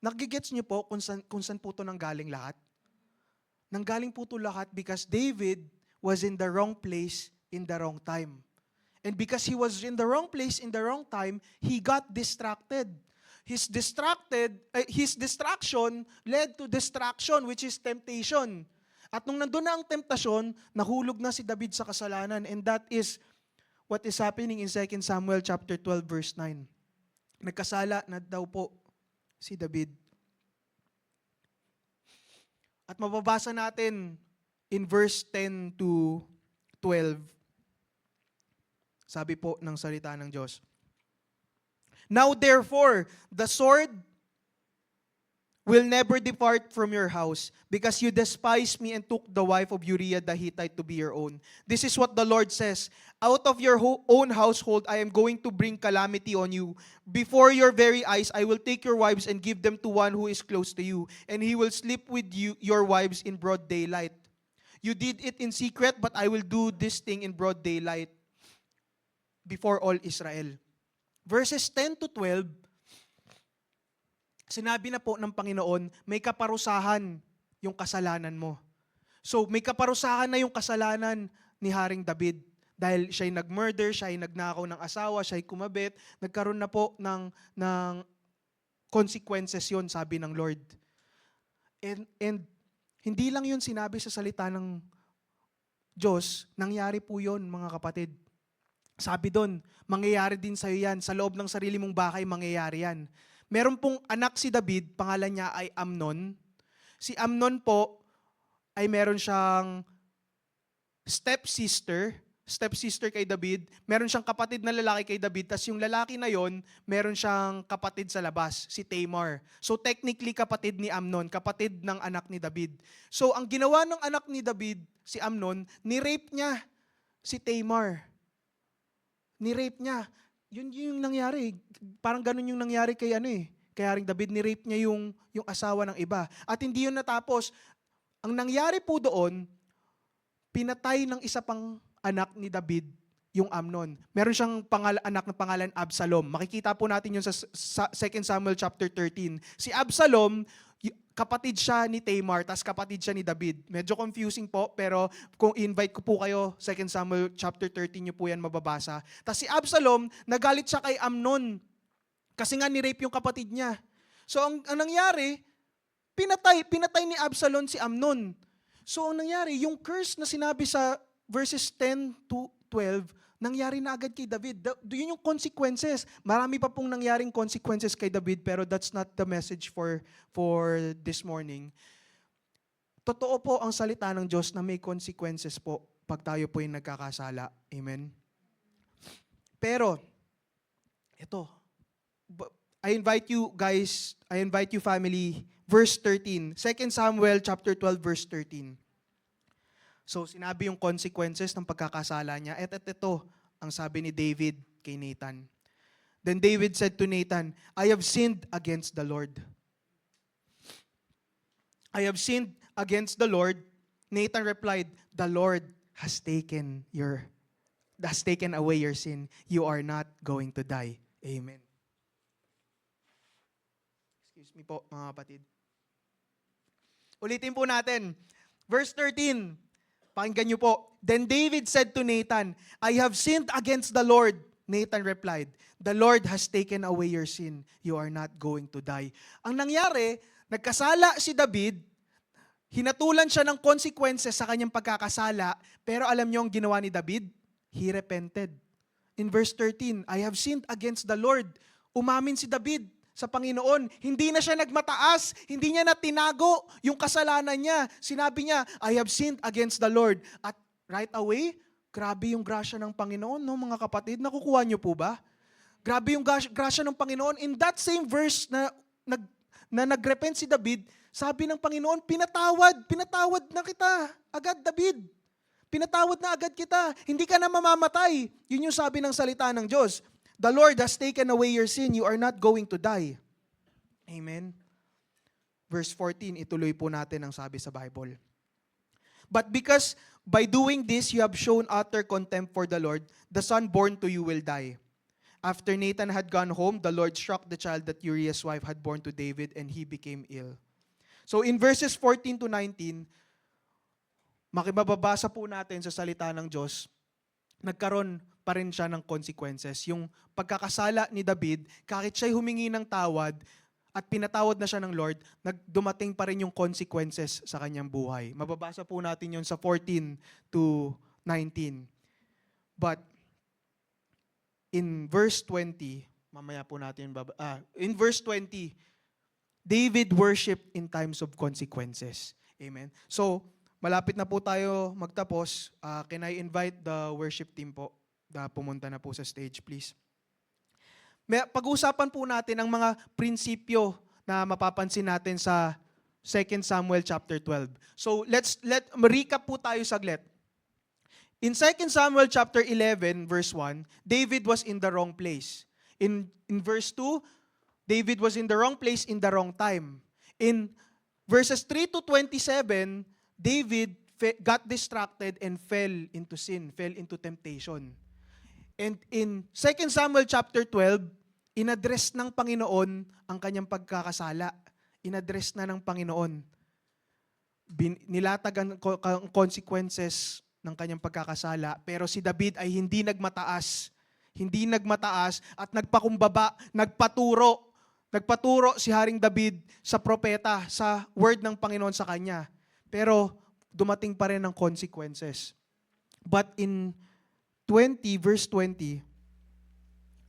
Speaker 1: nagigets niyo po kung saan po ito nanggaling lahat? Nanggaling po ito lahat because David was in the wrong place in the wrong time. And because he was in the wrong place in the wrong time, he got distracted. His distraction led to distraction, which is temptation. At nung nandun na ang temptasyon, nahulog na si David sa kasalanan. And that is what is happening in 2 Samuel chapter 12 verse 9. Nagkasala na daw po si David. At mababasa natin in verse 10 to 12. Sabi po ng salita ng Diyos. Now therefore, the sword will never depart from your house, because you despised me and took the wife of Uriah the Hittite to be your own. This is what the Lord says, out of your own household I am going to bring calamity on you. Before your very eyes I will take your wives and give them to one who is close to you, and he will sleep with you, your wives in broad daylight. You did it in secret, but I will do this thing in broad daylight before all Israel. Verses 10 to 12, sinabi na po ng Panginoon, may kaparusahan yung kasalanan mo. So, may kaparusahan na yung kasalanan ni Haring David. Dahil siya'y nag-murder, siya'y nagnakaw ng asawa, siya'y kumabit, nagkaroon na po ng consequences yon, sabi ng Lord. And hindi lang yun sinabi sa salita ng Diyos, nangyari po yun, mga kapatid. Sabi doon, mangyayari din sa'yo yan, sa loob ng sarili mong bahay, mangyayari yan. Meron pong anak si David, pangalan niya ay Amnon. Si Amnon po ay meron siyang stepsister kay David. Meron siyang kapatid na lalaki kay David, tas yung lalaki na yon, meron siyang kapatid sa labas, si Tamar. So technically kapatid ni Amnon, kapatid ng anak ni David. So ang ginawa ng anak ni David, si Amnon, ni-rape niya si Tamar. Ni-rape niya. Yun yung nangyari. Parang ganun yung nangyari kay kay Haring David, ni-rape niya yung asawa ng iba. At hindi yun natapos. Ang nangyari po doon, pinatay ng isa pang anak ni David, yung Amnon. Meron siyang anak na pangalan Absalom. Makikita po natin yun sa 2 Samuel chapter 13. Si Absalom, kapatid siya ni Tamar, tas kapatid siya ni David. Medyo confusing po, pero kung invite ko po kayo, 2 Samuel chapter 13 nyo po yan mababasa. Tas si Absalom, nagalit siya kay Amnon, kasi nga ni-rape yung kapatid niya. So ang nangyari, pinatay ni Absalom si Amnon. So ang nangyari, yung curse na sinabi sa verses 10 to 12, nangyari na agad kay David. Yun yung consequences. Marami pa pong nangyaring consequences kay David, pero that's not the message for this morning. Totoo po ang salita ng Diyos na may consequences po pag tayo po yung nagkakasala. Amen? Pero, ito, I invite you family, verse 13. 2 Samuel chapter 12, verse 13. So, sinabi yung consequences ng pagkakasala niya. At ito, ang sabi ni David kay Nathan. Then David said to Nathan, I have sinned against the Lord. I have sinned against the Lord. Nathan replied, the Lord has taken away your sin. You are not going to die. Amen. Excuse me po, mga kapatid. Ulitin po natin. Verse 13. Pakinggan niyo po. Then David said to Nathan, I have sinned against the Lord. Nathan replied, the Lord has taken away your sin. You are not going to die. Ang nangyari, nagkasala si David, hinatulan siya ng consequences sa kanyang pagkakasala, pero alam niyo ang ginawa ni David? He repented. In verse 13, I have sinned against the Lord. Umamin si David sa Panginoon. Hindi na siya nagmataas. Hindi niya na tinago yung kasalanan niya. Sinabi niya, I have sinned against the Lord. At right away, grabe yung grasya ng Panginoon, no, mga kapatid. Nakukuha niyo po ba? Grabe yung grasya ng Panginoon. In that same verse na nagrepent si David, sabi ng Panginoon, pinatawad na kita. Agad, David. Pinatawad na agad kita. Hindi ka na mamamatay. Yun yung sabi ng salita ng Diyos. The Lord has taken away your sin. You are not going to die. Amen. Verse 14, ituloy po natin ang sabi sa Bible. But because by doing this you have shown utter contempt for the Lord, the son born to you will die. After Nathan had gone home, the Lord struck the child that Uriah's wife had born to David, and he became ill. So in verses 14 to 19, makibabasa po natin sa salita ng Diyos, nagkaroon pa rin siya ng consequences. Yung pagkakasala ni David, kahit siya'y humingi ng tawad, at pinatawad na siya ng Lord, dumating pa rin yung consequences sa kanyang buhay. Mababasa po natin yun sa 14 to 19. But in verse 20, mamaya po natin, in verse 20, David worshiped in times of consequences. Amen. So, malapit na po tayo magtapos. Can I invite the worship team po na pumunta na po sa stage, please? Pag-uusapan po natin ang mga prinsipyo na mapapansin natin sa 2 Samuel chapter 12. So, let recap po tayo saglit. In 2 Samuel chapter 11 verse 1, David was in the wrong place. In verse 2, David was in the wrong place in the wrong time. In verses 3 to 27, David got distracted and fell into sin, fell into temptation. And in 2 Samuel chapter 12, inaddress ng Panginoon ang kanyang pagkakasala. Inaddress na ng Panginoon. Nilatag ang consequences ng kanyang pagkakasala, pero si David ay hindi nagmataas. Hindi nagmataas at nagpakumbaba, nagpaturo si Haring David sa propeta, sa word ng Panginoon sa kanya. Pero dumating pa rin ang consequences. But in verse 20,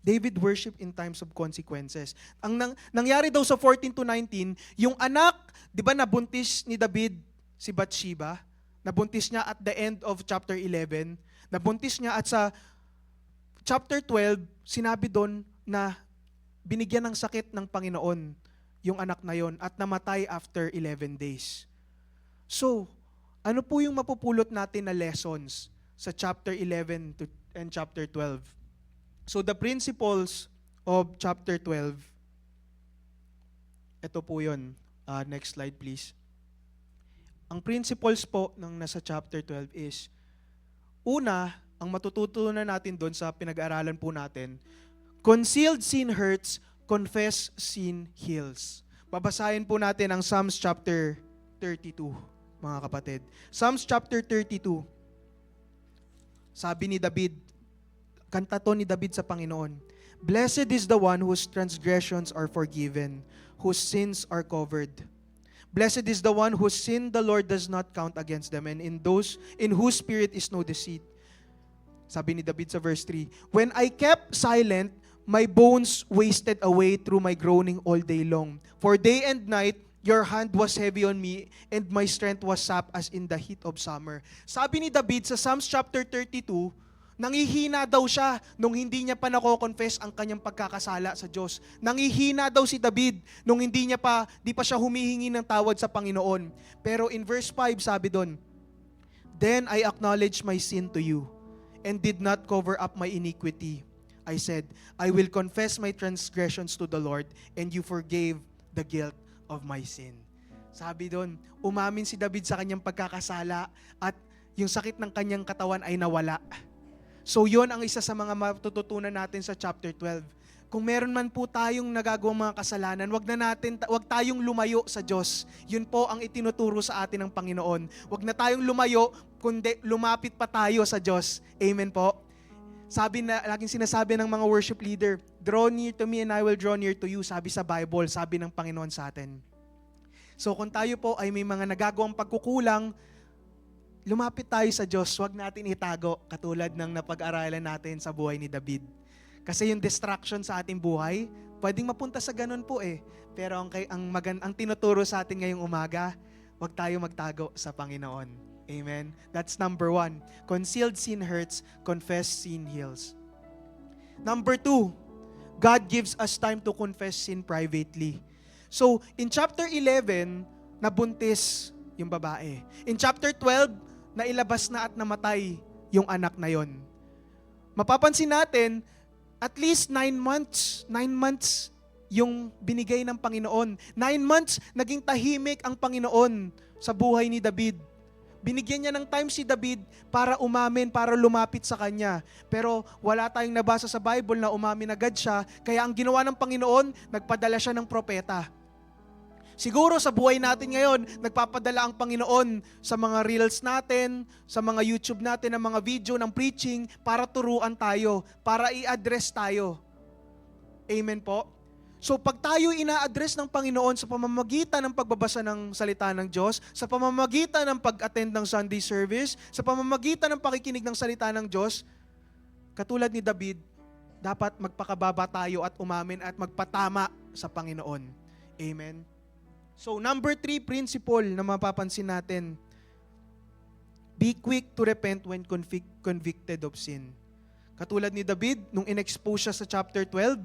Speaker 1: David worshiped in times of consequences. Ang nangyari daw sa 14 to 19, yung anak, di ba nabuntis ni David si Bathsheba? Nabuntis niya at the end of chapter 11. Nabuntis niya at sa chapter 12, sinabi doon na binigyan ng sakit ng Panginoon yung anak na yon at namatay after 11 days. So, ano po yung mapupulot natin na lessons sa chapter 11 and chapter 12? So, the principles of chapter 12, ito po yun. Next slide, please. Ang principles po ng nasa chapter 12 is, una, ang matututunan natin doon sa pinag-aaralan po natin, concealed sin hurts, confessed sin heals. Babasahin po natin ang Psalms chapter 32, mga kapatid. Psalms chapter 32, sabi ni David, kanta to ni David sa Panginoon, "Blessed is the one whose transgressions are forgiven, whose sins are covered. Blessed is the one whose sin the Lord does not count against them, and in whose spirit is no deceit." Sabi ni David sa verse 3, "When I kept silent, my bones wasted away through my groaning all day long. For day and night, your hand was heavy on me, and my strength was sapped as in the heat of summer." Sabi ni David sa Psalms chapter 32, nangihina daw siya nung hindi niya pa nako-confess ang kanyang pagkakasala sa Diyos. Nangihina daw si David nung di pa siya humihingi ng tawad sa Panginoon. Pero in verse 5, sabi doon, "Then I acknowledged my sin to you, and did not cover up my iniquity. I said, I will confess my transgressions to the Lord, and you forgave the guilt of my sin." Sabi doon, umamin si David sa kanyang pagkakasala at yung sakit ng kanyang katawan ay nawala. So yon ang isa sa mga matututunan natin sa chapter 12. Kung meron man po tayong nagagawang mga kasalanan, wag tayong lumayo sa Diyos. Yun po ang itinuturo sa atin ng Panginoon. Wag na tayong lumayo, kundi lumapit pa tayo sa Diyos. Amen po. Laging sinasabi ng mga worship leader, "Draw near to me and I will draw near to you." Sabi sa Bible, sabi ng Panginoon sa atin. So kung tayo po ay may mga nagagawang pagkukulang, lumapit tayo sa Diyos, wag natin itago katulad ng napag-aralan natin sa buhay ni David. Kasi yung distraction sa ating buhay, pwedeng mapunta sa ganun po eh. Pero ang tinuturo sa atin ngayong umaga, wag tayo magtago sa Panginoon. Amen? That's number 1. Concealed sin hurts, confessed sin heals. Number 2, God gives us time to confess sin privately. So, in chapter 11, nabuntis yung babae. In chapter 12, nailabas na at namatay yung anak na yon. Mapapansin natin, at least 9 months yung binigay ng Panginoon. 9 months, naging tahimik ang Panginoon sa buhay ni David. Binigyan niya ng time si David para umamin, para lumapit sa kanya. Pero wala tayong nabasa sa Bible na umamin agad siya, kaya ang ginawa ng Panginoon, nagpadala siya ng propeta. Siguro sa buhay natin ngayon, nagpapadala ang Panginoon sa mga reels natin, sa mga YouTube natin, ng mga video ng preaching para turuan tayo, para i-address tayo. Amen po? So pag tayo ina-address ng Panginoon sa pamamagitan ng pagbabasa ng salita ng Diyos, sa pamamagitan ng pag-attend ng Sunday service, sa pamamagitan ng pakikinig ng salita ng Diyos, katulad ni David, dapat magpakababa tayo at umamin at magpatama sa Panginoon. Amen? So number 3 principle na mapapansin natin, be quick to repent when convicted of sin. Katulad ni David, nung in-expose siya sa chapter 12,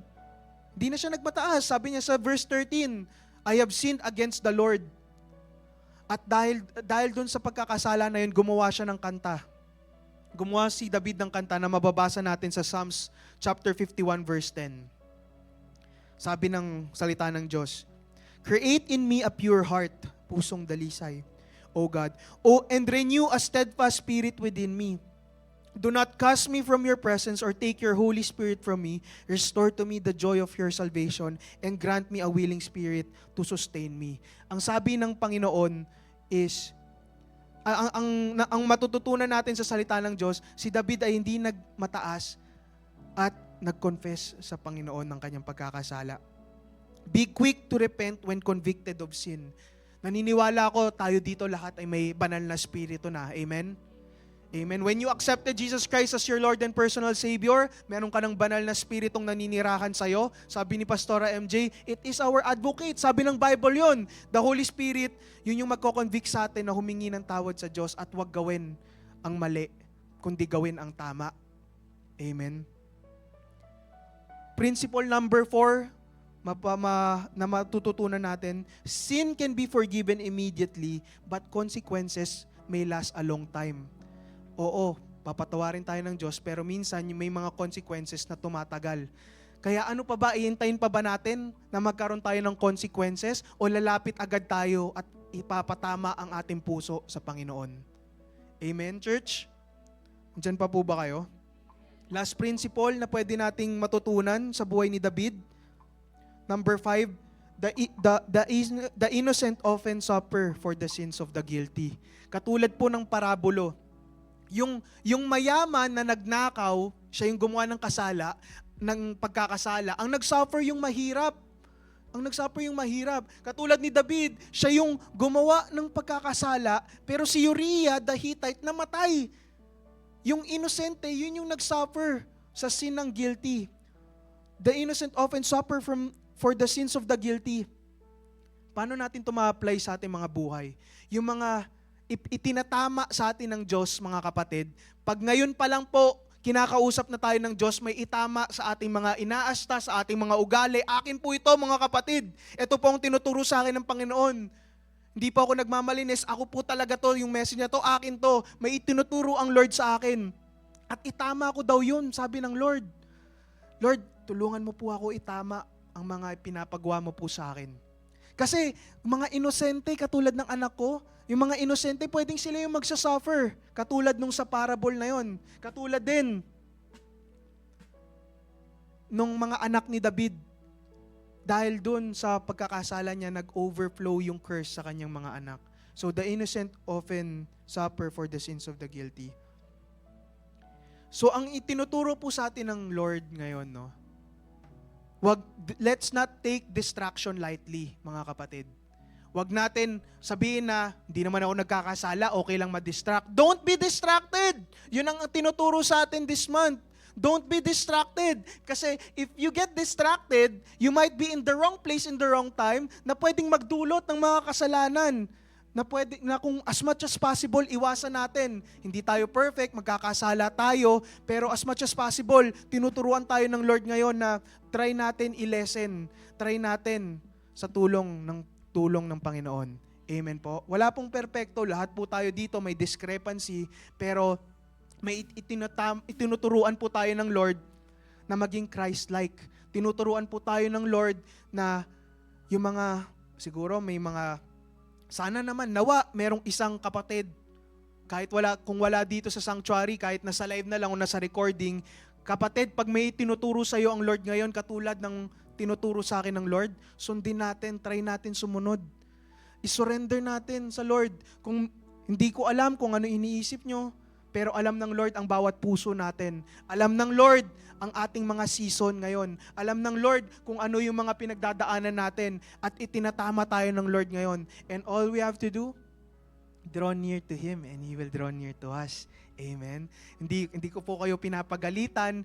Speaker 1: di na siya nagmataas. Sabi niya sa verse 13, I have sinned against the Lord. At dahil dun sa pagkakasala na yun, gumawa siya ng kanta. Gumawa si David ng kanta na mababasa natin sa Psalms chapter 51 verse 10. Sabi ng salita ng Diyos, create in me a pure heart, pusong dalisay, O God. And renew a steadfast spirit within me. Do not cast me from your presence or take your Holy Spirit from me. Restore to me the joy of your salvation and grant me a willing spirit to sustain me. Ang sabi ng Panginoon is, ang matututunan natin sa salita ng Diyos, si David ay hindi nagmataas at nag-confess sa Panginoon ng kanyang pagkakasala. Be quick to repent when convicted of sin. Naniniwala ako, tayo dito lahat ay may banal na spirito na. Amen? Amen. When you accepted Jesus Christ as your Lord and personal Savior, meron ka ng banal na spiritong naninirahan sa'yo. Sabi ni Pastora MJ, it is our advocate. Sabi ng Bible yon. The Holy Spirit, yun yung magko-convict sa atin na humingi ng tawad sa Diyos at huwag gawin ang mali, kundi gawin ang tama. Amen. Principle number 4, na matututunan natin, sin can be forgiven immediately, but consequences may last a long time. Oo, papatawarin tayo ng Diyos, pero minsan may mga consequences na tumatagal. Kaya ano pa ba, iintayin pa ba natin na magkaroon tayo ng consequences o lalapit agad tayo at ipapatama ang ating puso sa Panginoon? Amen, church? Diyan pa po ba kayo? Last principle na pwede nating matutunan sa buhay ni David. Number 5, the innocent often suffer for the sins of the guilty. Katulad po ng parabulo, yung mayaman na nagnakaw, siya yung gumawa ng pagkakasala, ang nagsuffer yung mahirap. Katulad ni David, siya yung gumawa ng pagkakasala, pero si Uriah the Hittite namatay. Yung inosente, yun yung nagsuffer sa sin ng guilty. The innocent often suffer for the sins of the guilty. Paano natin ito ma-apply sa ating mga buhay? Yung mga itinatama sa atin ng Diyos, mga kapatid, pag ngayon pa lang po, kinakausap na tayo ng Diyos, may itama sa ating mga inaasta, sa ating mga ugali. Akin po ito, mga kapatid. Ito po ang tinuturo sa akin ng Panginoon. Hindi po ako nagmamalinis. Ako po talaga to, yung message niya to, akin to. May itinuturo ang Lord sa akin. At itama ko daw yun, sabi ng Lord. Lord, tulungan mo po ako itama ang mga pinapagawa mo po sa akin. Kasi mga inosente katulad ng anak ko, yung mga inosente pwedeng sila yung magsasuffer. Katulad nung sa parable na yon. Katulad din nung mga anak ni David. Dahil dun sa pagkakasala niya, nag-overflow yung curse sa kanyang mga anak. So the innocent often suffer for the sins of the guilty. So ang itinuturo po sa atin ng Lord ngayon, no? Let's not take distraction lightly, mga kapatid. Wag natin sabihin na, hindi naman ako nagkakasala, okay lang ma-distract. Don't be distracted! Yun ang tinuturo sa atin this month. Don't be distracted. Kasi if you get distracted, you might be in the wrong place in the wrong time na pwedeng magdulot ng mga kasalanan. Na kung as much as possible, iwasan natin. Hindi tayo perfect, magkakasala tayo, pero as much as possible, tinuturuan tayo ng Lord ngayon na try natin i-lessen. Try natin sa tulong ng Panginoon. Amen po. Wala pong perfecto, lahat po tayo dito may discrepancy, pero may itinuturuan po tayo ng Lord na maging Christ-like. Tinuturuan po tayo ng Lord na yung mga, siguro may mga, sana naman, nawa, merong isang kapatid, kung wala dito sa sanctuary, kahit nasa live na lang o nasa recording, kapatid, pag may tinuturo sa'yo ang Lord ngayon, katulad ng tinuturo sa akin ng Lord, sundin natin, try natin sumunod. I-surrender natin sa Lord. Kung hindi ko alam kung ano iniisip nyo, pero alam ng Lord ang bawat puso natin. Alam ng Lord ang ating mga season ngayon. Alam ng Lord kung ano yung mga pinagdadaanan natin at itinatama tayo ng Lord ngayon. And all we have to do, draw near to Him and He will draw near to us. Amen. Hindi ko po kayo pinagalitan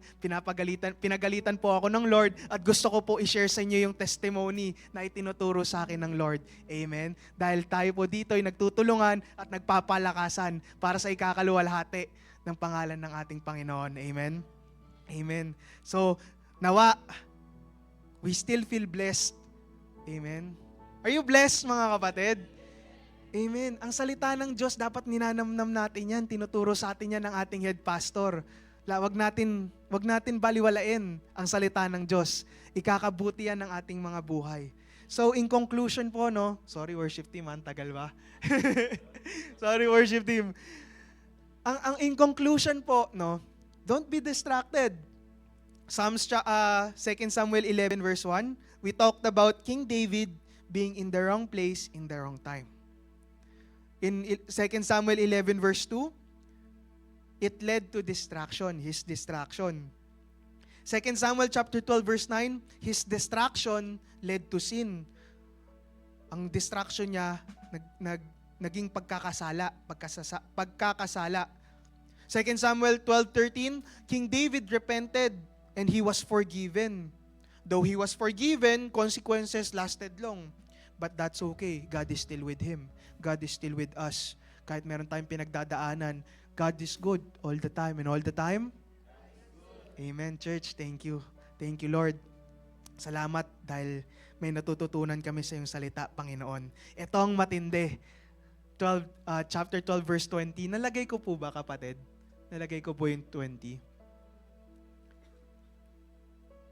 Speaker 1: po ako ng Lord at gusto ko po i-share sa inyo yung testimony na itinuturo sa akin ng Lord. Amen. Dahil tayo po dito ay nagtutulungan at nagpapalakasan para sa ikakaluwalhati ng pangalan ng ating Panginoon. Amen. Amen. So, nawa, we still feel blessed. Amen. Are you blessed, mga kapatid? Amen. Ang salita ng Diyos, dapat ninanamnam natin yan. Tinuturo sa atin yan ng ating head pastor. Wag natin baliwalain ang salita ng Diyos. Ikakabuti yan ng ating mga buhay. So, in conclusion po, no? Sorry, worship team, tagal ba? Sorry, worship team. Ang in conclusion po, no? Don't be distracted. 2 Samuel 11 verse 1, we talked about King David being in the wrong place in the wrong time. In 2 Samuel 11 verse 2, it led to distraction, his distraction. 2 Samuel chapter 12 verse 9, his distraction led to sin. Ang distraction niya naging pagkakasala. 2 Samuel 12:13, King David repented and he was forgiven. Though he was forgiven, consequences lasted long. But that's okay. God is still with him. God is still with us. Kahit meron tayong pinagdadaanan, God is good all the time. And all the time, amen, church. Thank you. Thank you, Lord. Salamat dahil may natututunan kami sa iyong salita, Panginoon. Ito ang matindi. Chapter 12, verse 20. Nalagay ko po ba, kapatid? Nalagay ko po yung 20.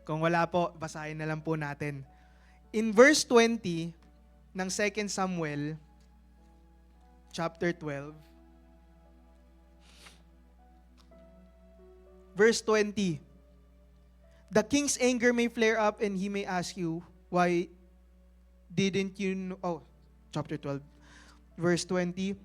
Speaker 1: Kung wala po, basahin na lang po natin. In verse 20 ng 2 Samuel, chapter 12, verse 20, the king's anger may flare up and he may ask you, why didn't you know? Chapter 12, verse 20,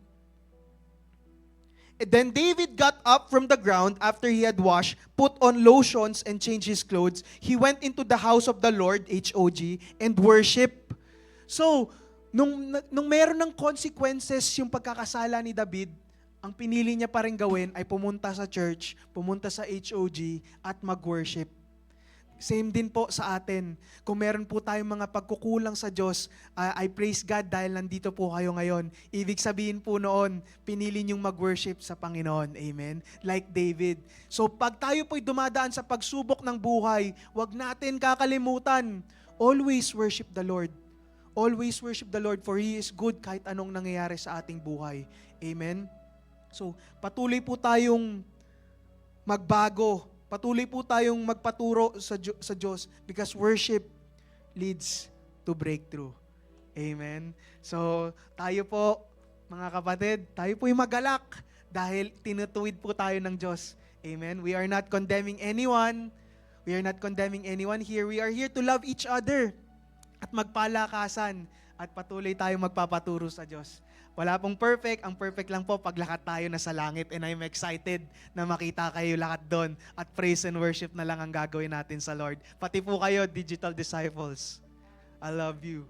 Speaker 1: then David got up from the ground after he had washed, put on lotions, and changed his clothes. He went into the house of the Lord, H-O-G, and worship. So, nung meron ng consequences yung pagkakasala ni David, ang pinili niya pa rin gawin ay pumunta sa church, pumunta sa HOG, at mag-worship. Same din po sa atin. Kung meron po tayong mga pagkukulang sa Diyos, I praise God dahil nandito po kayo ngayon. Ibig sabihin po noon, pinili niyong mag-worship sa Panginoon. Amen? Like David. So pag tayo po'y dumadaan sa pagsubok ng buhay, wag natin kakalimutan. Always worship the Lord. Always worship the Lord for He is good kahit anong nangyayari sa ating buhay. Amen? So, patuloy po tayong magbago. Patuloy po tayong magpaturo sa Diyos because worship leads to breakthrough. Amen? So, tayo po, mga kapatid, tayo po'y magalak dahil tinutuwid po tayo ng Diyos. Amen? We are not condemning anyone. We are not condemning anyone here. We are here to love each other at magpalakasan at patuloy tayong magpapaturo sa Diyos. Wala pong perfect. Ang perfect lang po paglakat tayo na sa langit and I'm excited na makita kayo lahat doon at praise and worship na lang ang gagawin natin sa Lord. Pati po kayo, digital disciples. I love you.